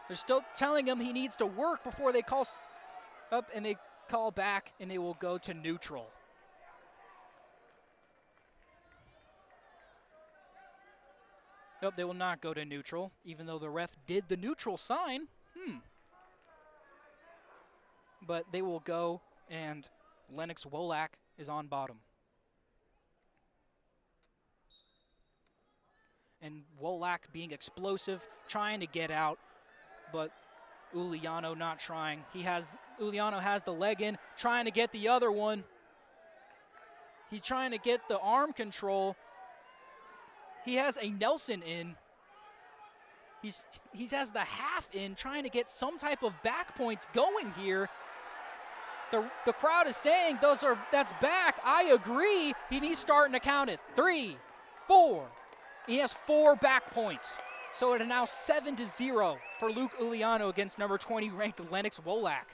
They're still telling him he needs to work before they call. Up, and they call back, and they will go to neutral. Nope, they will not go to neutral, even though the ref did the neutral sign. But they will go, and Lennox Wolak is on bottom. And Wolak being explosive, trying to get out, but Uliano not trying. Uliano has the leg in, trying to get the other one. He's trying to get the arm control. He has a Nelson in. He has the half in, trying to get some type of back points going here. The crowd is saying that's back. I agree. He's starting to count it. 3, 4. He has 4 back points. So it is now 7-0 for Luke Uliano against number 20 ranked Lennox Wolak.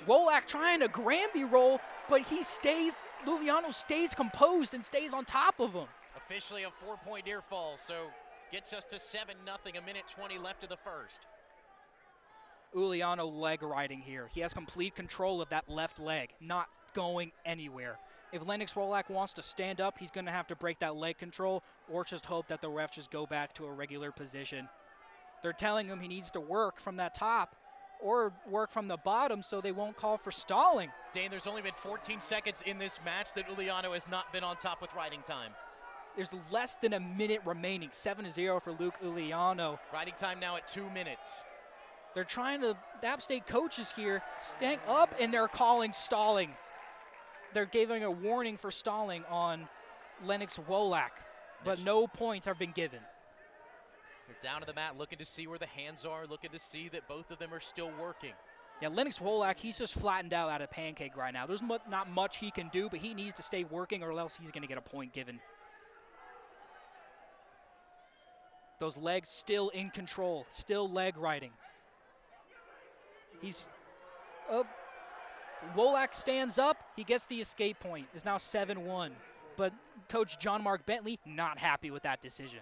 Wolak trying to Granby roll, but Uliano stays composed and stays on top of him. Officially a 4-point near fall, so gets us to 7-0, a minute 20 left of the first. Uliano leg riding here. He has complete control of that left leg, not going anywhere. If Lennox Wolak wants to stand up, he's going to have to break that leg control or just hope that the refs just go back to a regular position. They're telling him he needs to work from that top or work from the bottom so they won't call for stalling. Dane, there's only been 14 seconds in this match that Uliano has not been on top with riding time. There's less than a minute remaining. 7-0 for Luke Uliano. Riding time now at 2 minutes. They're trying to, the App State coaches here, stand up, and they're calling stalling. They're giving a warning for stalling on Lennox Wolak, but no points have been given. They're down to the mat looking to see where the hands are, looking to see that both of them are still working. Yeah, Lennox Wolak, he's just flattened out at a pancake right now. There's not much he can do, but he needs to stay working or else he's going to get a point given. Those legs still in control, still leg riding. Wolak stands up, he gets the escape point. It's now 7-1, but Coach John Mark Bentley not happy with that decision.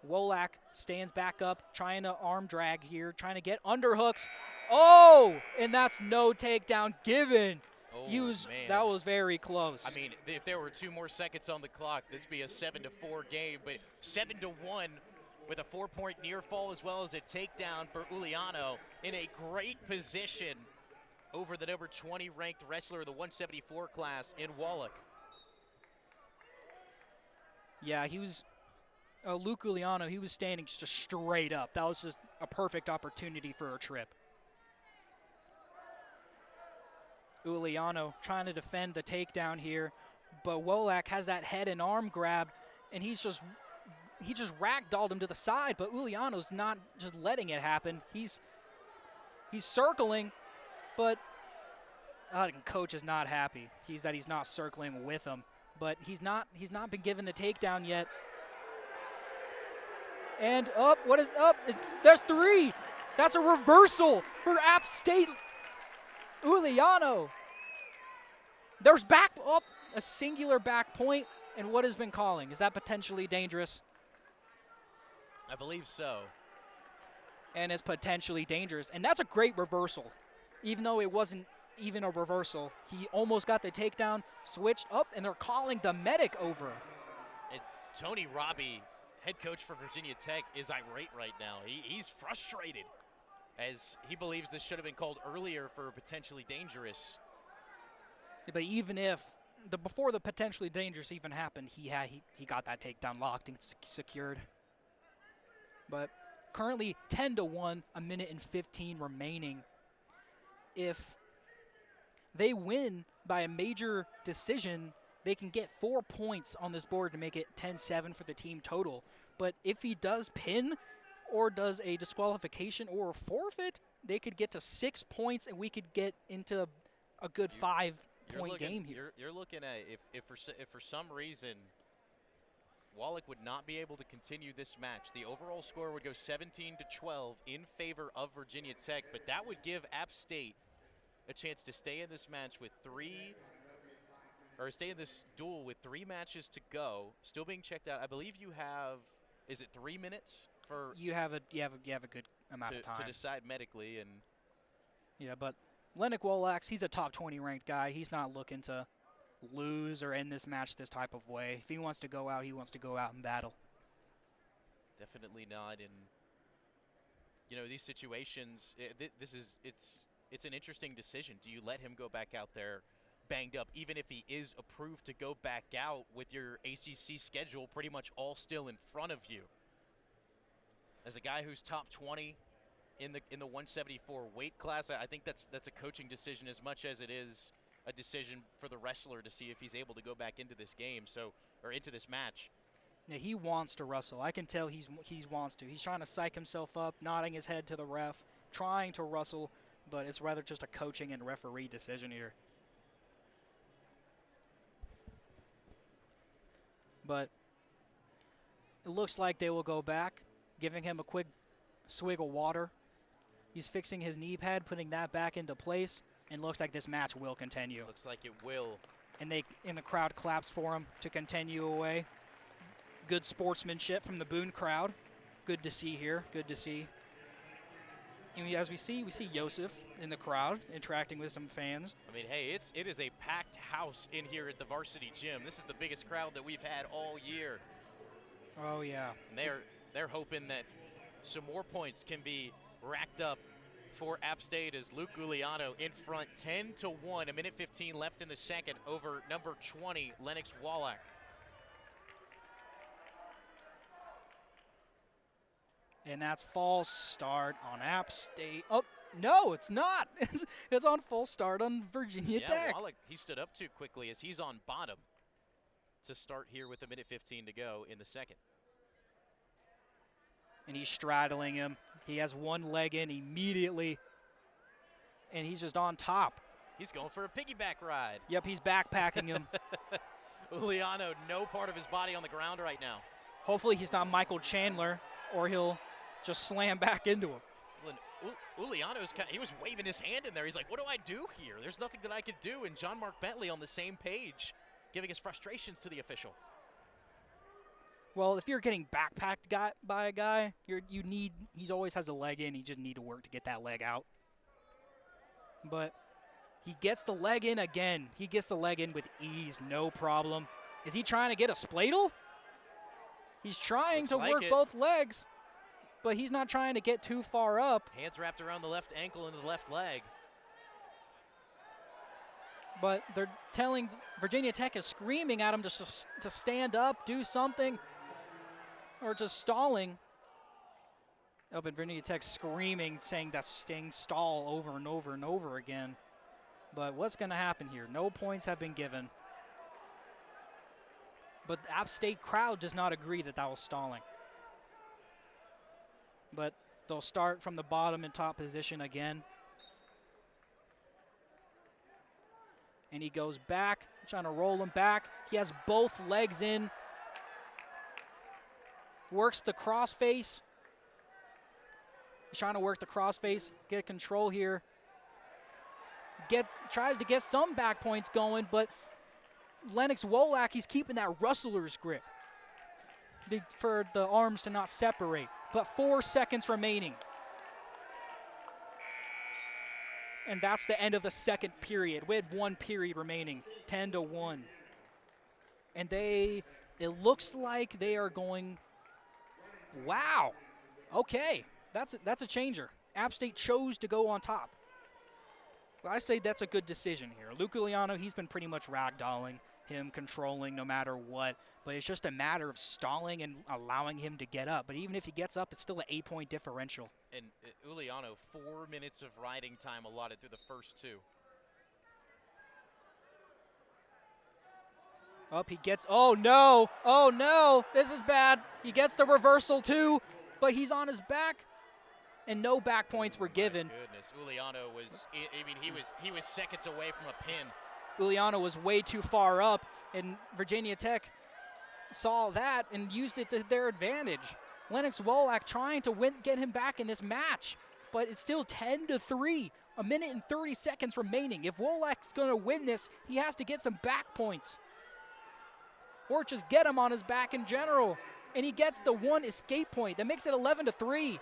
Wolak stands back up, trying to arm drag here, trying to get underhooks. Oh, and that's no takedown given. Oh, that was very close. I mean, if there were 2 more seconds on the clock, this would be a 7-4 game, but 7-1 with a 4-point near fall as well as a takedown for Uliano in a great position over the number 20 ranked wrestler of the 174 class in Wallach. Yeah, he was Luke Uliano, he was standing just straight up. That was just a perfect opportunity for a trip. Uliano trying to defend the takedown here, but Wolak has that head and arm grab, and he just ragdolled him to the side, but Uliano's not just letting it happen. He's circling, but coach is not happy. He's not circling with him, but he's not been given the takedown yet. And up, what is up? There's 3. That's a reversal for App State. Uliano. There's a singular back point, and what has been calling? Is that potentially dangerous? I believe so. And it's potentially dangerous, and that's a great reversal. Even though it wasn't even a reversal, he almost got the takedown, switched up, and they're calling the medic over. And Tony Robbie, head coach for Virginia Tech, is irate right now. He's frustrated as he believes this should have been called earlier for potentially dangerous. But even if before the potentially dangerous even happened, he got that takedown locked and secured. But currently 10-1, a minute and 15 remaining. If they win by a major decision, they can get 4 points on this board to make it 10-7 for the team total. But if he does pin or does a disqualification or a forfeit, they could get to 6 points, and we could get into a good 5-point game here. You're looking at if for some reason Wallach would not be able to continue this match, the overall score would go 17-12 in favor of Virginia Tech, but that would give App State a chance to stay in this match with stay in this duel with 3 matches to go, still being checked out. I believe you have, is it 3 minutes for you have a good amount of time to decide medically. And yeah, but Lennox Wolax, he's a top 20 ranked guy. He's not looking to lose or end this match this type of way. If he wants to go out, he wants to go out and battle. definitely not. And these situations, it's an interesting decision. Do you let him go back out there banged up, even if he is approved to go back out with your ACC schedule pretty much all still in front of you? As a guy who's top 20 in the 174 weight class, I think that's a coaching decision as much as it is a decision for the wrestler to see if he's able to go back into this game, or into this match. Yeah, he wants to wrestle. I can tell he wants to. He's trying to psych himself up, nodding his head to the ref, trying to wrestle, but it's rather just a coaching and referee decision here. But it looks like they will go back, giving him a quick swig of water. He's fixing his knee pad, putting that back into place, and looks like this match will continue. Looks like it will. And the crowd claps for him to continue away. Good sportsmanship from the Boone crowd. Good to see here. Good to see. And as we see Yosef in the crowd interacting with some fans. I mean, hey, it is a packed house in here at the Varsity Gym. This is the biggest crowd that we've had all year. Oh yeah. And they're hoping that some more points can be racked up for App State as Luke Giuliano in front, 10-1, a minute 15 left in the second over number 20, Lennox Wallach. And that's false start on App State. Oh, no, it's not. It's on full start on Virginia Tech. Wallach, he stood up too quickly as he's on bottom to start here with a minute 15 to go in the second. And he's straddling him. He has one leg in immediately, and he's just on top. He's going for a piggyback ride. Yep, he's backpacking him. Giuliano, no part of his body on the ground right now. Hopefully he's not Michael Chandler, or he'll just slam back into him. Giuliano's he was waving his hand in there. He's like, what do I do here? There's nothing that I could do. And John Mark Bentley on the same page, giving his frustrations to the official. Well, if you're getting backpacked by a guy, he always has a leg in. You just need to work to get that leg out. But he gets the leg in again. He gets the leg in with ease, no problem. Is he trying to get a spladle? He's trying to work both legs, but he's not trying to get too far up. Hands wrapped around the left ankle and the left leg. But they're telling Virginia Tech is screaming at him to stand up, do something, or just stalling. Oh, but Virginia Tech screaming, saying that stall over and over and over again. But what's going to happen here? No points have been given. But the App State crowd does not agree that was stalling. But they'll start from the bottom and top position again. And he goes back, trying to roll him back. He has both legs in. Works the crossface. He's trying to work the crossface, get control here. Tries to get some back points going, but Lennox Wallach, he's keeping that wrestler's grip for the arms to not separate. But 4 seconds remaining. And that's the end of the second period. We had 1 period remaining, 10-1. And it looks like they are going, wow, okay, that's a changer. App State chose to go on top. Well, I say that's a good decision here. Luke Giuliano, he's been pretty much ragdolling him, controlling no matter what. But it's just a matter of stalling and allowing him to get up. But even if he gets up, it's still an 8-point differential. And Giuliano, 4 minutes of riding time allotted through the first 2. Up, he gets, oh no, this is bad. He gets the reversal too, but he's on his back. And no back points were given. My goodness, Giuliano was, he was seconds away from a pin. Giuliano was way too far up, and Virginia Tech saw that and used it to their advantage. Lennox Wallach trying to get him back in this match, but it's still 10-3, a minute and 30 seconds remaining. If Wallach's going to win this, he has to get some back points, or just get him on his back in general. and he gets the one escape point. That makes it 11-3.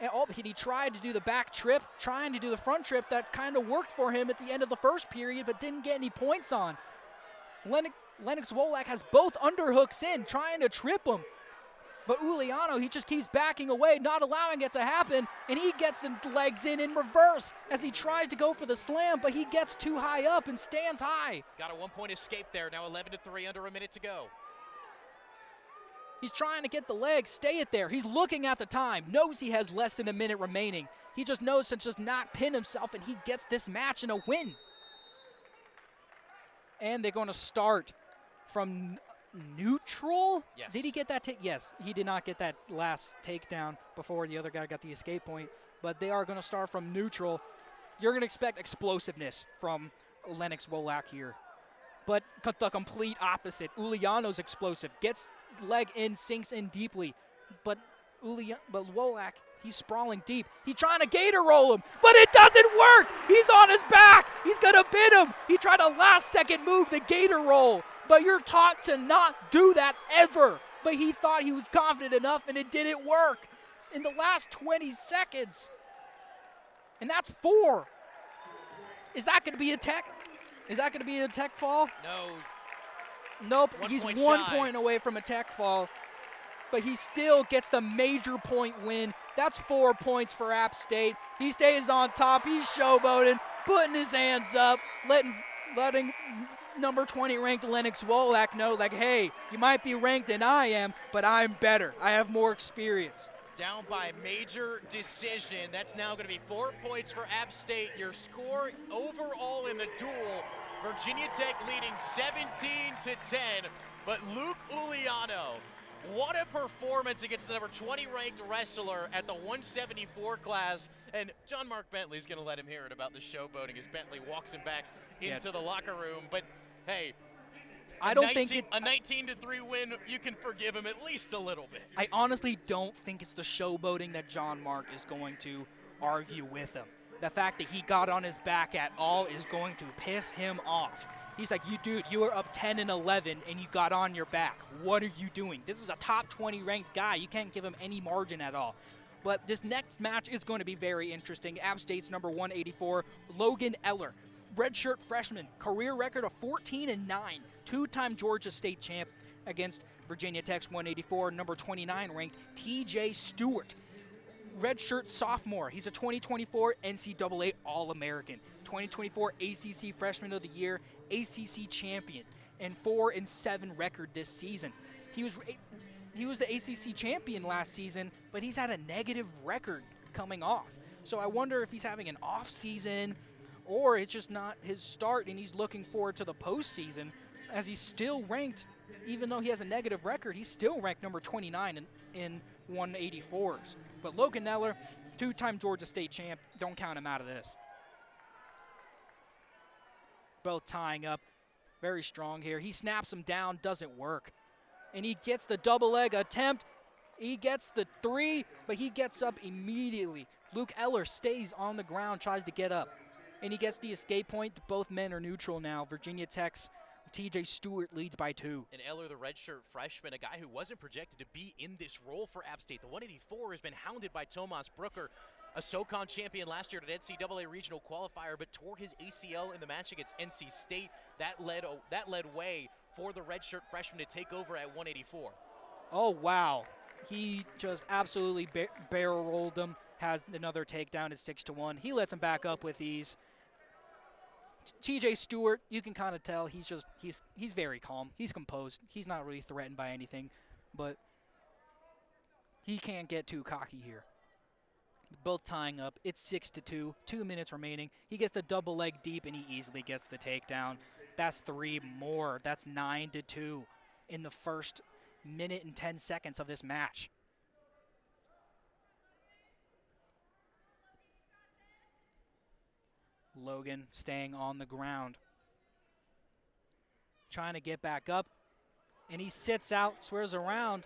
And he tried to do the back trip, trying to do the front trip. That kind of worked for him at the end of the first period, but didn't get any points on. Lennox Wolak has both underhooks in, trying to trip him. But Uliano, he just keeps backing away, not allowing it to happen, and he gets the legs in reverse as he tries to go for the slam, but he gets too high up and stands high. Got a 1-point escape there, now 11-3, under a minute to go. He's trying to get the legs, stay it there. He's looking at the time, knows he has less than a minute remaining. He just knows to just not pin himself, and he gets this match in a win. And they're going to start from neutral? Yes. Did he get that? Yes, he did not get that last takedown before the other guy got the escape point, but they are going to start from neutral. You're going to expect explosiveness from Lennox Wolak here. But the complete opposite. Uliano's explosive. Gets leg in, sinks in deeply. But Wolak, he's sprawling deep. He's trying to gator roll him, but it doesn't work. He's on his back. He's going to bid him. He tried a last-second move, the gator roll. But you're taught to not do that ever. But he thought he was confident enough, and it didn't work in the last 20 seconds. And that's 4. Is that going to be a tech? Is that going to be a tech fall? No. Nope, 1 he's point 1 shy. point away from a tech fall. But he still gets the major point win. That's 4 points for App State. He stays on top. He's showboating, putting his hands up, letting number 20 ranked Lennox Wolak know, like, hey, you might be ranked than I am, but I'm better. I have more experience. Down by major decision. That's now going to be 4 points for App State. Your score overall in the duel, Virginia Tech leading 17-10. But Luke Uliano, what a performance against the number 20 ranked wrestler at the 174 class. And John Mark Bentley's going to let him hear it about the showboating as Bentley walks him back into the locker room. But hey, I don't think a 19-3 win, you can forgive him at least a little bit. I honestly don't think it's the showboating that John Mark is going to argue with him. The fact that he got on his back at all is going to piss him off. He's like, you were up 10-11 and you got on your back. What are you doing? This is a top 20 ranked guy. You can't give him any margin at all. But this next match is going to be very interesting. App State's number 184, Logan Eller, redshirt freshman, career record of 14-9, two-time Georgia State champ against Virginia Tech's 184, number 29 ranked TJ Stewart. Redshirt sophomore. He's a 2024 NCAA All-American, 2024 ACC Freshman of the Year, ACC champion, and 4-7 record this season. He was the ACC champion last season, but he's had a negative record coming off. So I wonder if he's having an off season or it's just not his start and he's looking forward to the postseason, as he's still ranked, even though he has a negative record, he's still ranked number 29 in 184s. But Logan Eller, two-time Georgia State champ, don't count him out of this. Both tying up, very strong here. He snaps him down, doesn't work. And he gets the double leg attempt. He gets the 3, but he gets up immediately. Luke Eller stays on the ground, tries to get up. And he gets the escape point. Both men are neutral now. Virginia Tech's TJ Stewart leads by 2. And Eller, the redshirt freshman, a guy who wasn't projected to be in this role for App State. The 184 has been hounded by Tomas Brooker, a SoCon champion last year at NCAA regional qualifier, but tore his ACL in the match against NC State. That led way for the redshirt freshman to take over at 184. Oh, wow. He just absolutely barrel rolled him, has another takedown at 6-1. He lets him back up with ease. TJ Stewart, you can kind of tell he's very calm. He's composed. He's not really threatened by anything, but he can't get too cocky here. Both tying up. It's 6-2. 2 minutes remaining. He gets the double leg deep, and he easily gets the takedown. That's 3 more. That's 9-2 in the first minute and 10 seconds of this match. Logan staying on the ground, trying to get back up, and he sits out, swears around.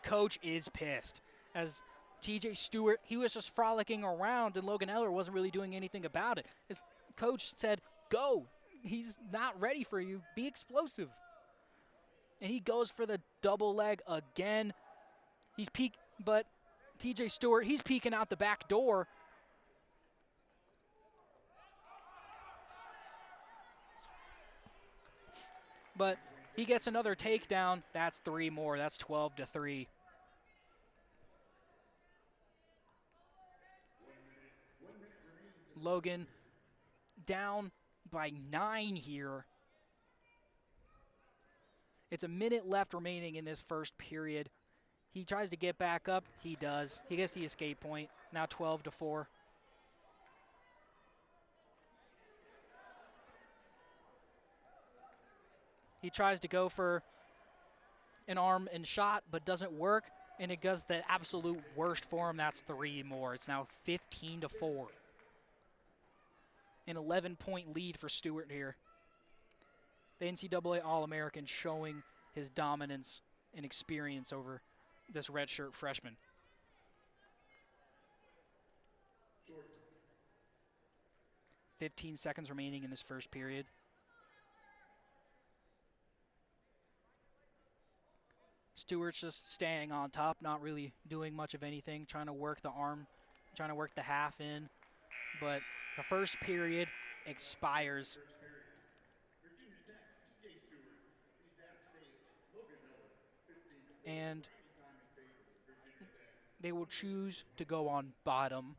Coach is pissed, as TJ Stewart, he was just frolicking around, and Logan Eller wasn't really doing anything about it. His coach said, go. He's not ready for you. Be explosive. And he goes for the double leg again. He's but TJ Stewart, he's peeking out the back door. But he gets another takedown. That's 3 more. That's 12-3. Logan down by 9 here. It's a minute left remaining in this first period. He tries to get back up. He does. He gets the escape point. Now 12-4. He tries to go for an arm and shot, but doesn't work, and it does the absolute worst for him. That's 3 more. It's now 15-4. An 11-point lead for Stewart here. The NCAA All-American showing his dominance and experience over this redshirt freshman. Short. 15 seconds remaining in this first period. Stewart's just staying on top, not really doing much of anything, trying to work the arm, trying to work the half in. But the first period expires. And they will choose to go on bottom.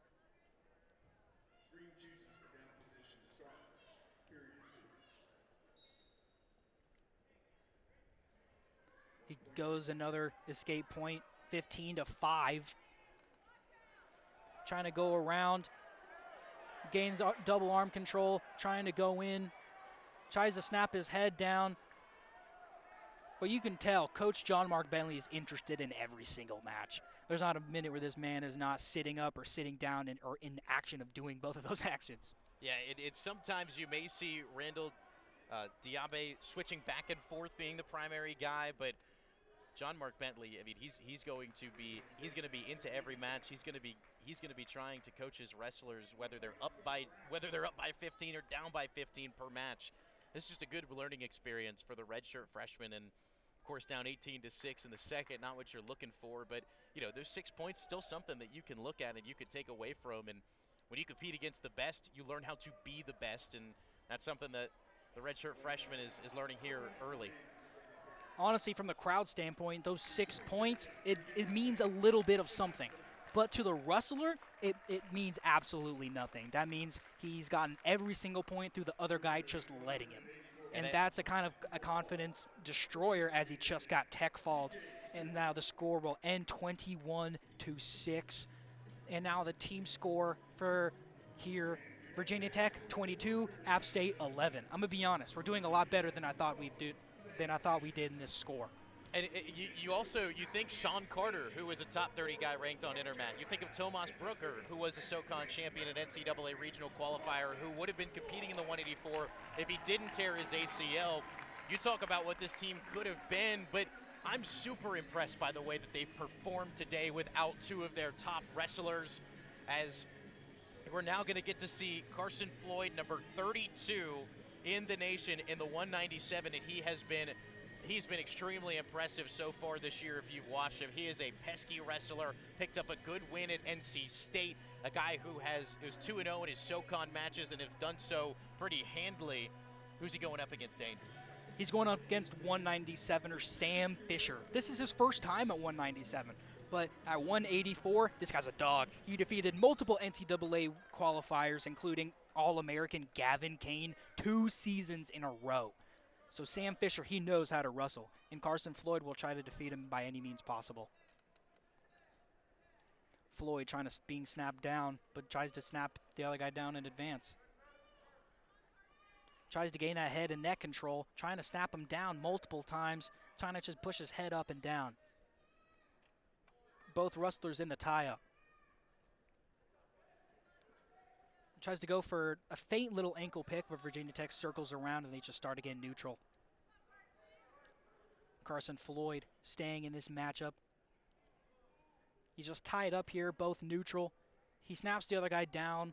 He goes another escape point, 15-5. Trying to go around. Gains double arm control, trying to go in. Tries to snap his head down. But you can tell Coach John Mark Bentley is interested in every single match. There's not a minute where this man is not sitting up or sitting down or in action of doing both of those actions. Yeah, it's sometimes you may see Randall Diabe switching back and forth being the primary guy, but John Mark Bentley, I mean, he's going to be into every match. He's going to be trying to coach his wrestlers whether they're up by 15 or down by 15 per match. This is just a good learning experience for the redshirt freshman, and of course down 18-6 in the second, not what you're looking for, but you know, those 6 points still something that you can look at and you can take away from. And when you compete against the best, you learn how to be the best, and that's something that the redshirt freshman is learning here early. Honestly, from the crowd standpoint, those 6 points, it means a little bit of something. But to the wrestler, it means absolutely nothing. That means he's gotten every single point through the other guy just letting him. And that's a kind of a confidence destroyer, as he just got tech-falled. And now the score will end 21-6. And now the team score for here, Virginia Tech 22, App State 11. I'm gonna be honest, we're doing a lot better than I thought we did in this score. And you think Sean Carter, who was a top 30 guy ranked on Intermat. You think of Tomas Brooker, who was a SoCon champion at NCAA regional qualifier, who would have been competing in the 184 if he didn't tear his ACL. You talk about what this team could have been, but I'm super impressed by the way that they've performed today without 2 of their top wrestlers, as we're now going to get to see Carson Floyd, number 32 in the nation in the 197, and he's been extremely impressive so far this year if you've watched him. He is a pesky wrestler, picked up a good win at NC State, a guy who is 2-0 in his SoCon matches and has done so pretty handily. Who's he going up against, Dane? He's going up against 197er Sam Fisher. This is his first time at 197, but at 184, this guy's a dog. He defeated multiple NCAA qualifiers, including All-American Gavin Kane 2 seasons in a row. So Sam Fisher, he knows how to wrestle, and Carson Floyd will try to defeat him by any means possible. Floyd being snapped down, but tries to snap the other guy down in advance. Tries to gain that head and neck control, trying to snap him down multiple times, trying to just push his head up and down. Both wrestlers in the tie-up. Tries to go for a faint little ankle pick, but Virginia Tech circles around and they just start again neutral. Carson Floyd staying in this matchup. He's just tied up here, both neutral. He snaps the other guy down.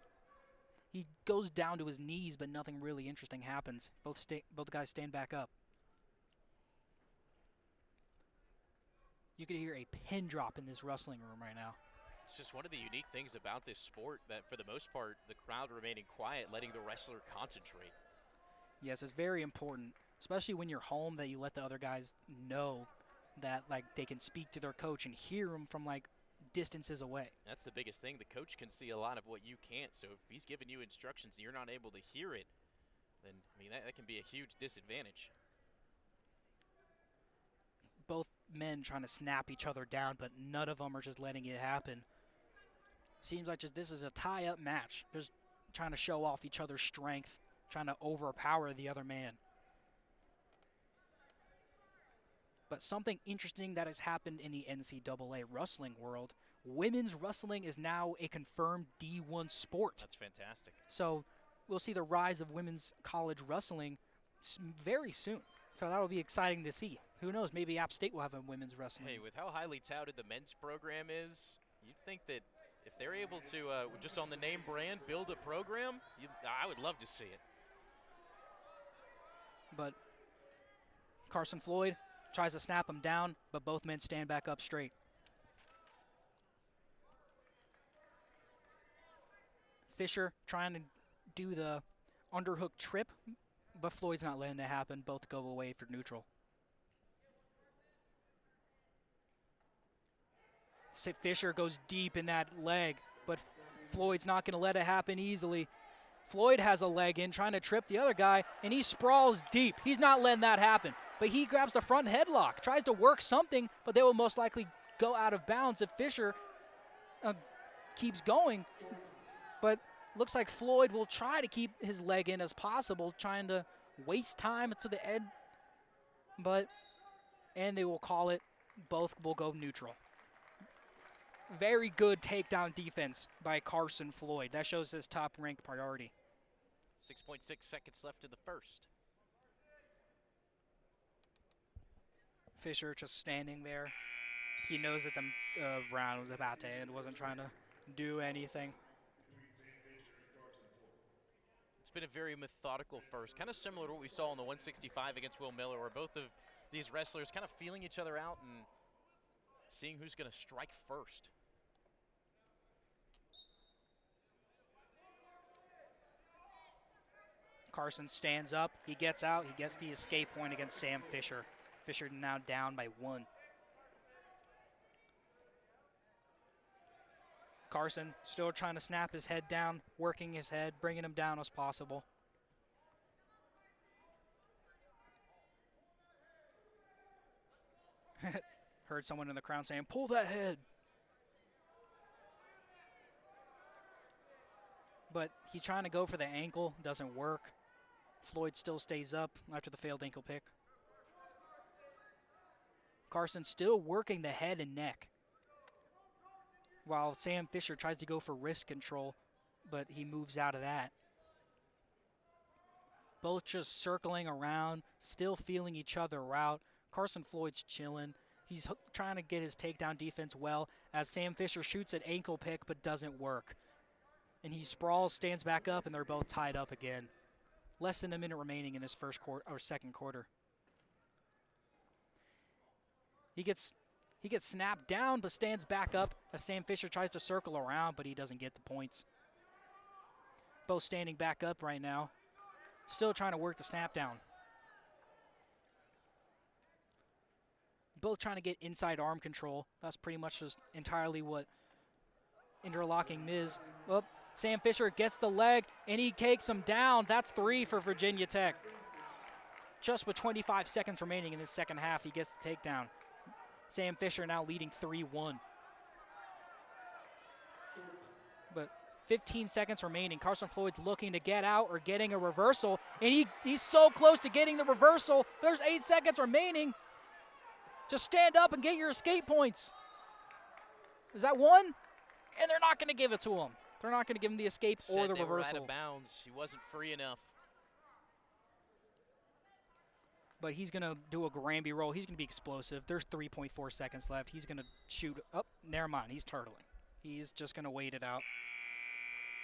He goes down to his knees, but nothing really interesting happens. Both guys stand back up. You could hear a pin drop in this wrestling room right now. It's just one of the unique things about this sport that, for the most part, the crowd remaining quiet, letting the wrestler concentrate. Yes, it's very important, especially when you're home, that you let the other guys know that like they can speak to their coach and hear him from like distances away. That's the biggest thing. The coach can see a lot of what you can't. So if he's giving you instructions and you're not able to hear it, then, I mean, that can be a huge disadvantage. Both men trying to snap each other down, but none of them are just letting it happen. Seems like this is a tie-up match. Just trying to show off each other's strength, trying to overpower the other man. But something interesting that has happened in the NCAA wrestling world, women's wrestling is now a confirmed D1 sport. That's fantastic. So we'll see the rise of women's college wrestling very soon. So that'll be exciting to see. Who knows, maybe App State will have a women's wrestling. Hey, with how highly touted the men's program is, you'd think that if they're able to, just on the name brand, build a program, I would love to see it. But Carson Floyd tries to snap him down, but both men stand back up straight. Fisher trying to do the underhook trip, but Floyd's not letting it happen. Both go away for neutral. Fisher goes deep in that leg, but Floyd's not going to let it happen easily. Floyd has a leg in, trying to trip the other guy, and he sprawls deep. He's not letting that happen. But he grabs the front headlock, tries to work something, but they will most likely go out of bounds if Fisher keeps going. But looks like Floyd will try to keep his leg in as possible, trying to waste time to the end. And they will call it. Both will go neutral. Very good takedown defense by Carson Floyd. That shows his top-ranked priority. 6.6 seconds left in the first. Fisher just standing there. He knows that the round was about to end. Wasn't trying to do anything. It's been a very methodical first. Kind of similar to what we saw in the 165 against Will Miller, where both of these wrestlers kind of feeling each other out and seeing who's going to strike first. Carson stands up, he gets out, he gets the escape point against Sam Fisher. Fisher now down by 1. Carson still trying to snap his head down, working his head, bringing him down as possible. Heard someone in the crowd saying, "Pull that head." But he's trying to go for the ankle, doesn't work. Floyd still stays up after the failed ankle pick. Carson still working the head and neck, while Sam Fisher tries to go for wrist control, but he moves out of that. Both just circling around, still feeling each other out. Carson Floyd's chilling. He's trying to get his takedown defense well as Sam Fisher shoots an ankle pick but doesn't work. And he sprawls, stands back up, and they're both tied up again. Less than a minute remaining in this first quarter or second quarter. He gets snapped down but stands back up as Sam Fisher tries to circle around, but he doesn't get the points. Both standing back up right now. Still trying to work the snap down. Both trying to get inside arm control. That's pretty much just entirely what interlocking Miz. Oh, Sam Fisher gets the leg, and he cakes him down. That's 3 for Virginia Tech. Just with 25 seconds remaining in this second half, he gets the takedown. Sam Fisher now leading 3-1. But 15 seconds remaining. Carson Floyd's looking to get out or getting a reversal, and he's so close to getting the reversal. There's 8 seconds remaining. Just stand up and get your escape points. Is that 1? And they're not going to give it to him. They're not going to give him the escape or the they were reversal. out of bounds. He wasn't free enough. But he's going to do a Granby roll. He's going to be explosive. There's 3.4 seconds left. He's going to shoot. Oh, never mind. He's turtling. He's just going to wait it out.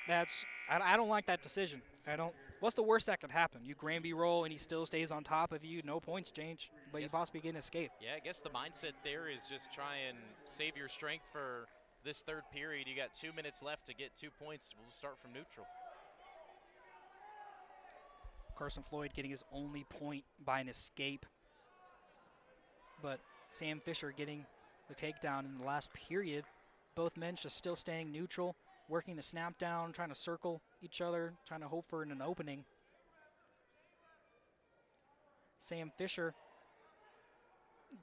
I don't like that decision. I don't What's the worst that could happen? You Granby roll and he still stays on top of you. No points change, but you possibly get an escape. Yeah, I guess the mindset there is just try and save your strength for this third period. You got 2 minutes left to get 2 points. We'll start from neutral. Carson Floyd getting his only point by an escape. But Sam Fisher getting the takedown in the last period. Both men just still staying neutral, working the snap down, trying to circle each other, trying to hope for an opening. Sam Fisher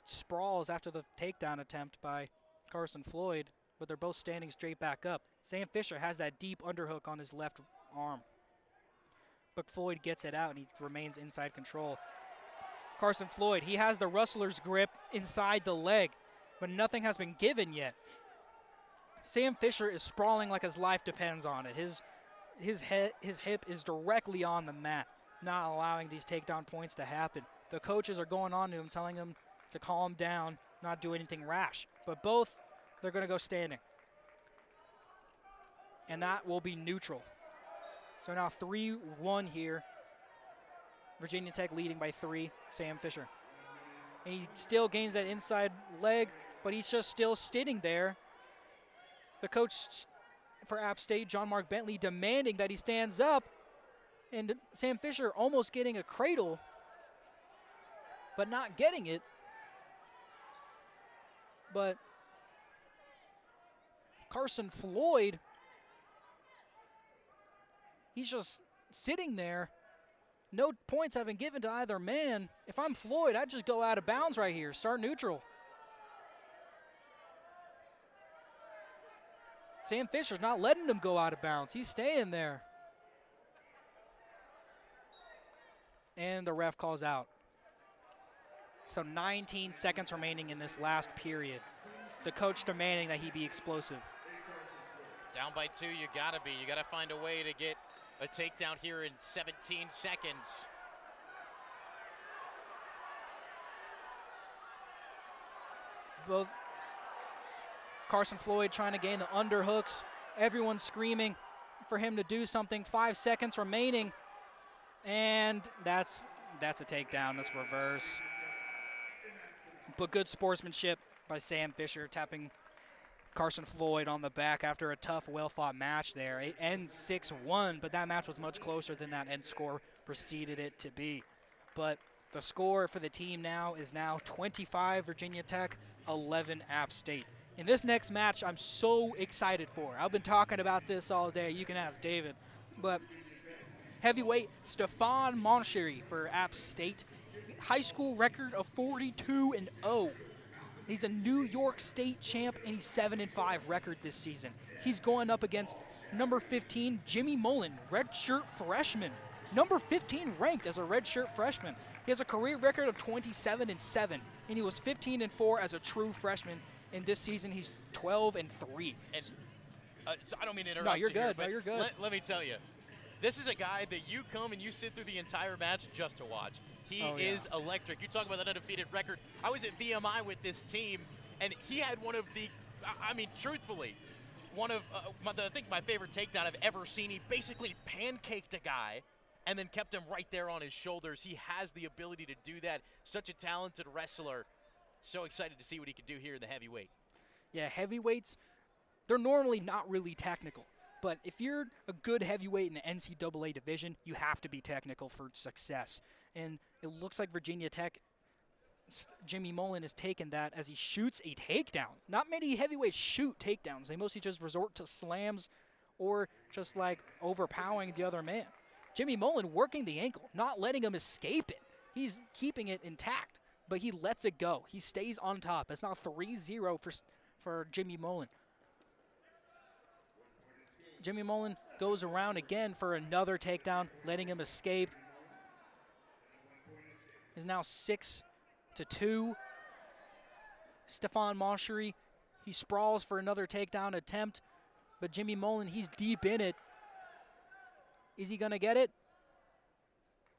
sprawls after the takedown attempt by Carson Floyd, but they're both standing straight back up. Sam Fisher has that deep underhook on his left arm, but Floyd gets it out and he remains inside control. Carson Floyd, he has the wrestler's grip inside the leg, but nothing has been given yet. Sam Fisher is sprawling like his life depends on it. His hip is directly on the mat, not allowing these takedown points to happen. The coaches are going on to him, telling him to calm down, not do anything rash. But both, they're going to go standing. And that will be neutral. So now 3-1 here. Virginia Tech leading by 3, Sam Fisher. And he still gains that inside leg, but he's just still sitting there. The coach for App State, John Mark Bentley, demanding that he stands up. And Sam Fisher almost getting a cradle, but not getting it. But Carson Floyd, he's just sitting there. No points have been given to either man. If I'm Floyd, I'd just go out of bounds right here, start neutral. Sam Fisher's not letting him go out of bounds. He's staying there. And the ref calls out. So 19 seconds remaining in this last period. The coach demanding that he be explosive. Down by 2, you gotta be. You gotta find a way to get a takedown here in 17 seconds. Both Carson Floyd trying to gain the underhooks. Everyone's screaming for him to do something. 5 seconds remaining. And that's a takedown. That's reverse. But good sportsmanship by Sam Fisher, tapping Carson Floyd on the back after a tough, well-fought match there. It ends 6-1, but that match was much closer than that end score preceded it to be. But the score for the team now is 25 Virginia Tech, 11 App State. In this next match, I'm so excited for. I've been talking about this all day. You can ask David. But heavyweight Stefan Monchery for App State. High school record of 42-0. He's a New York State champ, and he's 7-5 record this season. He's going up against number 15, Jimmy Mullen, redshirt freshman. Number 15 ranked as a redshirt freshman. He has a career record of 27-7, and he was 15-4 as a true freshman. And this season, he's 12-3. And so I don't mean to interrupt. No, you're you here, good. but No, you're good. Let me tell you, this is a guy that you come and you sit through the entire match just to watch. He is electric. You talk about that undefeated record. I was at VMI with this team, and he had one of the, I mean, truthfully, one of, I think my favorite takedown I've ever seen. He basically pancaked a guy and then kept him right there on his shoulders. He has the ability to do that. Such a talented wrestler. So excited to see what he can do here in the heavyweight. Yeah, heavyweights, they're normally not really technical. But if you're a good heavyweight in the NCAA division, you have to be technical for success. And it looks like Virginia Tech, Jimmy Mullen has taken that as he shoots a takedown. Not many heavyweights shoot takedowns. They mostly just resort to slams or just like overpowering the other man. Jimmy Mullen working the ankle, not letting him escape it. He's keeping it intact, but he lets it go. He stays on top. It's now 3-0 for Jimmy Mullen. Jimmy Mullen goes around again for another takedown, letting him escape. Is now 6-2. Stefan Monchery, he sprawls for another takedown attempt, but Jimmy Mullen, he's deep in it. Is he going to get it?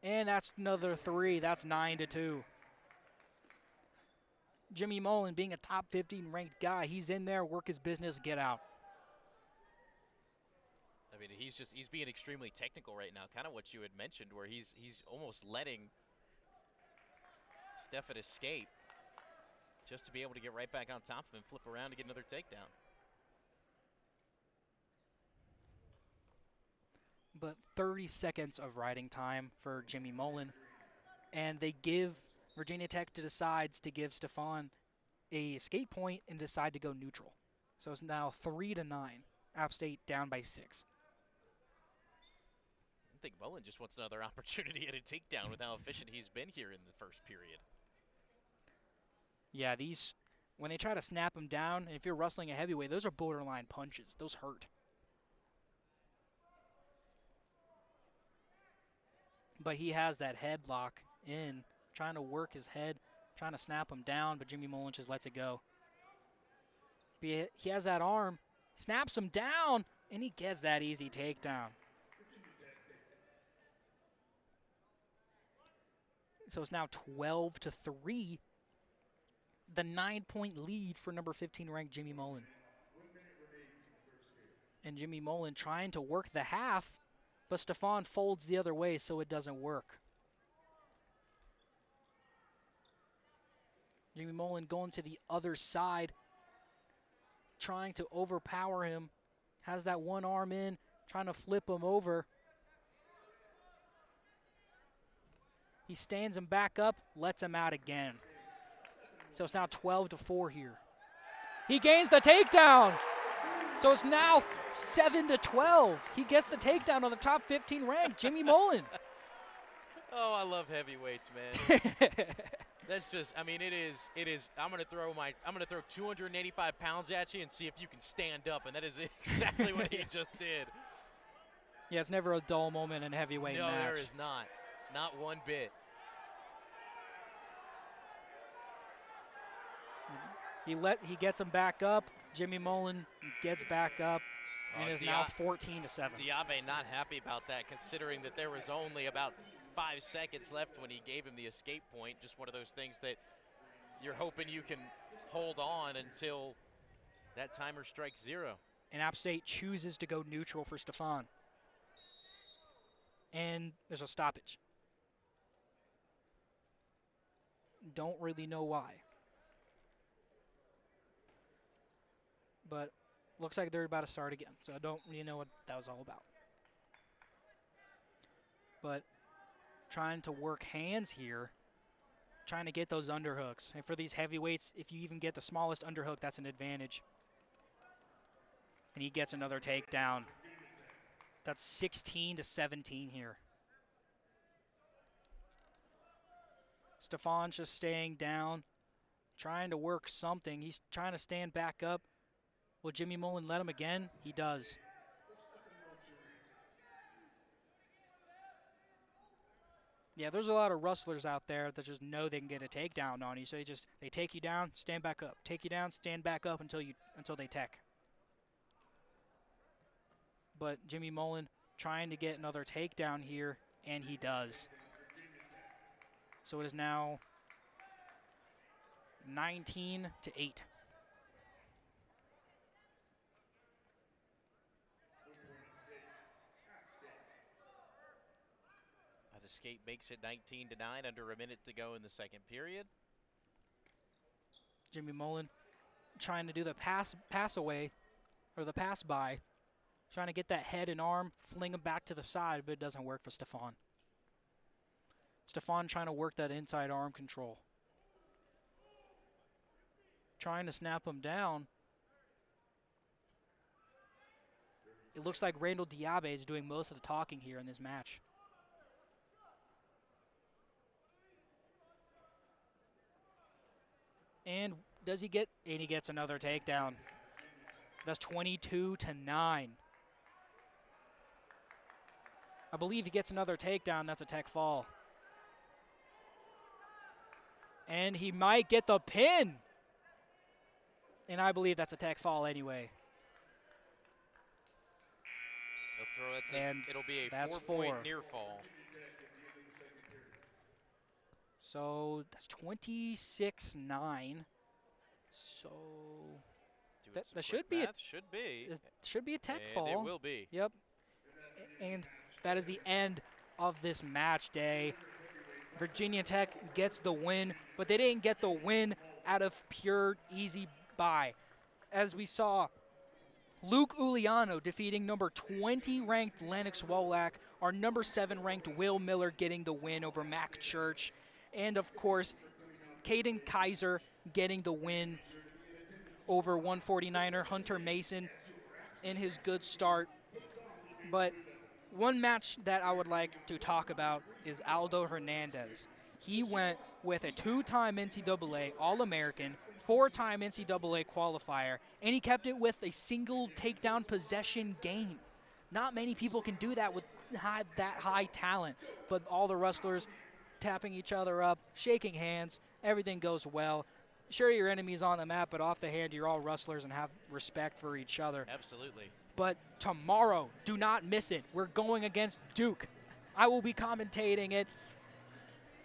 And that's another 3. That's 9-2. Jimmy Mullen, being a top 15 ranked guy, he's in there, work his business, get out. mean, he's being extremely technical right now, kind of what you had mentioned, where he's almost letting Stefan escape just to be able to get right back on top of him, flip around to get another takedown. But 30 seconds of riding time for Jimmy Mullen, and they give Virginia Tech decides to give Stefan a escape point and decide to go neutral. So it's now 3-9. App State down by 6. I think Mullen just wants another opportunity at a takedown with how efficient he's been here in the first period. Yeah, these, when they try to snap him down, and if you're wrestling a heavyweight, those are borderline punches. Those hurt. But he has that headlock in, trying to work his head, trying to snap him down, but Jimmy Mullen just lets it go. He has that arm, snaps him down, and he gets that easy takedown. So it's now 12-3, the 9-point lead for number 15 ranked Jimmy Mullen. And Jimmy Mullen trying to work the half, but Stefan folds the other way, so it doesn't work. Jimmy Mullen going to the other side, trying to overpower him. Has that one arm in, trying to flip him over. He stands him back up, lets him out again. So it's now 12-4 here. He gains the takedown. So it's now 7-12. He gets the takedown on the top 15 ranked, Jimmy Mullen. Oh, I love heavyweights, man. That's just, I mean, it is, I'm going to throw 285 pounds at you and see if you can stand up, and that is exactly what he just did. Yeah, it's never a dull moment in a heavyweight match. No, there is not. Not one bit. He gets him back up. Jimmy Mullen gets back up and is now 14-7. Diabe not happy about that, considering that there was only about 5 seconds left when he gave him the escape point. Just one of those things that you're hoping you can hold on until that timer strikes 0. And App State chooses to go neutral for Stefan. And there's a stoppage. Don't really know why. But looks like they're about to start again, so I don't really know what that was all about. But trying to work hands here, trying to get those underhooks. And for these heavyweights, if you even get the smallest underhook, that's an advantage. And he gets another takedown. That's 16-17 here. Stefan's just staying down, trying to work something. He's trying to stand back up. Will Jimmy Mullen let him again? He does. Yeah, there's a lot of wrestlers out there that just know they can get a takedown on you. So they take you down, stand back up. Take you down, stand back up until they tech. But Jimmy Mullen trying to get another takedown here, and he does. So it is now 19-8. That escape makes it 19-9, under a minute to go in the second period. Jimmy Mullen trying to do the pass away, or the pass by, trying to get that head and arm, fling him back to the side, but it doesn't work for Stefan. Stefan trying to work that inside arm control. Trying to snap him down. It looks like Randall Diabe is doing most of the talking here in this match. And does he get, and he gets another takedown. That's 22-9. I believe he gets another takedown, that's a tech fall. And he might get the pin. And I believe that's a tech fall anyway. Throw it, it'll be a 4-point near fall. So that's 26-9. So that should be should be a tech fall. It will be. Yep. And that is the end of this match day. Virginia Tech gets the win, but they didn't get the win out of pure easy buy. As we saw, Luke Uliano defeating number 20 ranked Lennox Wolak, our number 7 ranked Will Miller getting the win over Mac Church, and of course, Caden Kaiser getting the win over 149er Hunter Mason in his good start. But one match that I would like to talk about is Aldo Hernandez. He went with a 2-time NCAA All-American, 4-time NCAA qualifier, and he kept it with a single takedown possession game. Not many people can do that with that high talent, but all the wrestlers tapping each other up, shaking hands, everything goes well. Sure, your enemy's on the map, but off the hand, you're all wrestlers and have respect for each other. Absolutely. But tomorrow, do not miss it. We're going against Duke. I will be commentating it,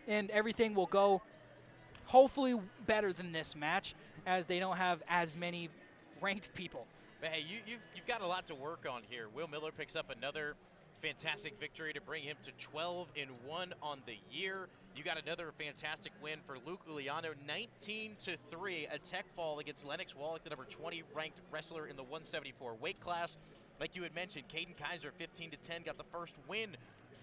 and everything will go hopefully better than this match, as they don't have as many ranked people. But hey, you've got a lot to work on here. Will Miller picks up another fantastic victory to bring him to 12-1 on the year. You got another fantastic win for Luke Uliano, 19-3, a tech fall against Lennox Wolak, the number 20 ranked wrestler in the 174 weight class. Like you had mentioned, Caden Kaiser, 15-10, got the first win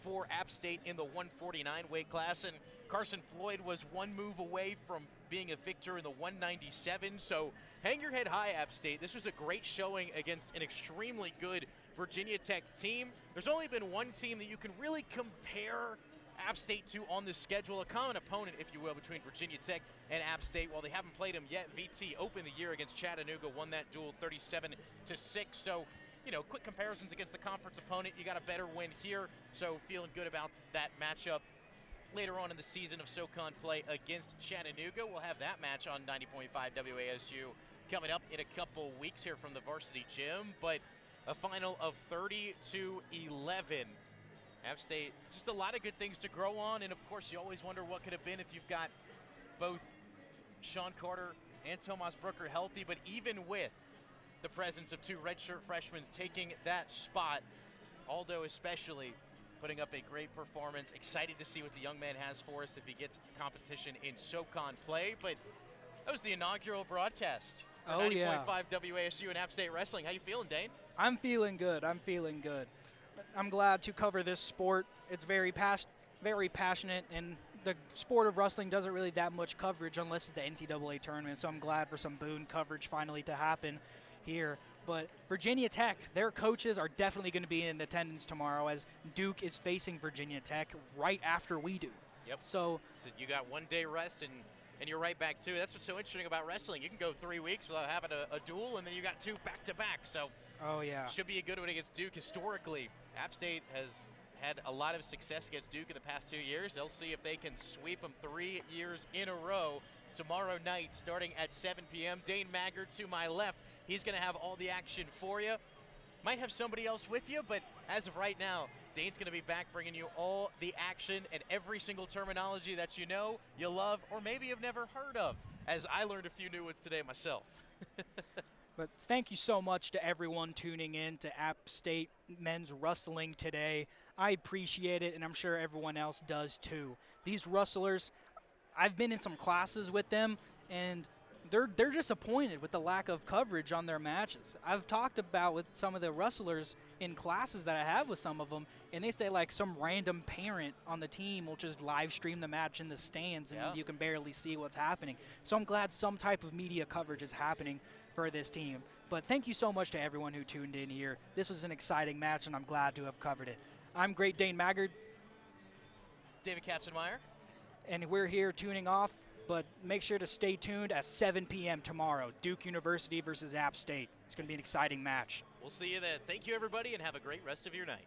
for App State in the 149 weight class, and Carson Floyd was one move away from being a victor in the 197. So hang your head high, App State. This was a great showing against an extremely good Virginia Tech team. There's only been one team that you can really compare App State to on the schedule, a common opponent, if you will, between Virginia Tech and App State. While they haven't played them yet, VT opened the year against Chattanooga, won that duel 37-6. So, you know, quick comparisons against the conference opponent. You got a better win here, so feeling good about that matchup later on in the season of SoCon play against Chattanooga. We'll have that match on 90.5 WASU coming up in a couple weeks here from the Varsity Gym. But a final of 30-11. App State, just a lot of good things to grow on, and of course you always wonder what could have been if you've got both Sean Carter and Tomas Brooker healthy. But even with the presence of 2 redshirt freshmen taking that spot, Aldo especially putting up a great performance. Excited to see what the young man has for us if he gets competition in SoCon play. But that was the inaugural broadcast. Oh, 90.5 yeah. WASU and App State Wrestling. How you feeling, Dane? I'm feeling good. I'm feeling good. I'm glad to cover this sport. It's very passionate, and the sport of wrestling doesn't really that much coverage unless it's the NCAA tournament. So I'm glad for some Boone coverage finally to happen here. But Virginia Tech, their coaches are definitely going to be in attendance tomorrow, as Duke is facing Virginia Tech right after we do. Yep. So you got 1 day rest, and you're right back too. That's what's so interesting about wrestling. You can go 3 weeks without having a duel, and then you got 2 back-to-back. So oh yeah, should be a good one against Duke. Historically, App State has had a lot of success against Duke in the past 2 years. They'll see if they can sweep them 3 years in a row tomorrow night starting at 7 p.m. Dane Maggard to my left. He's going to have all the action for you. Might have somebody else with you, but as of right now, Dane's going to be back bringing you all the action and every single terminology that you know, you love, or maybe you've never heard of, as I learned a few new ones today myself. But thank you so much to everyone tuning in to App State Men's Wrestling today. I appreciate it, and I'm sure everyone else does too. These wrestlers, I've been in some classes with them, and they're disappointed with the lack of coverage on their matches. I've talked about with some of the wrestlers in classes that I have with some of them, and they say like some random parent on the team will just live stream the match in the stands, and you can barely see what's happening. So I'm glad some type of media coverage is happening for this team. But thank you so much to everyone who tuned in here. This was an exciting match, and I'm glad to have covered it. I'm Great Dane Maggard. David Katzenmaier. And we're here tuning off, but make sure to stay tuned at 7 p.m. tomorrow. Duke University versus App State. It's going to be an exciting match. We'll see you then. Thank you, everybody, and have a great rest of your night.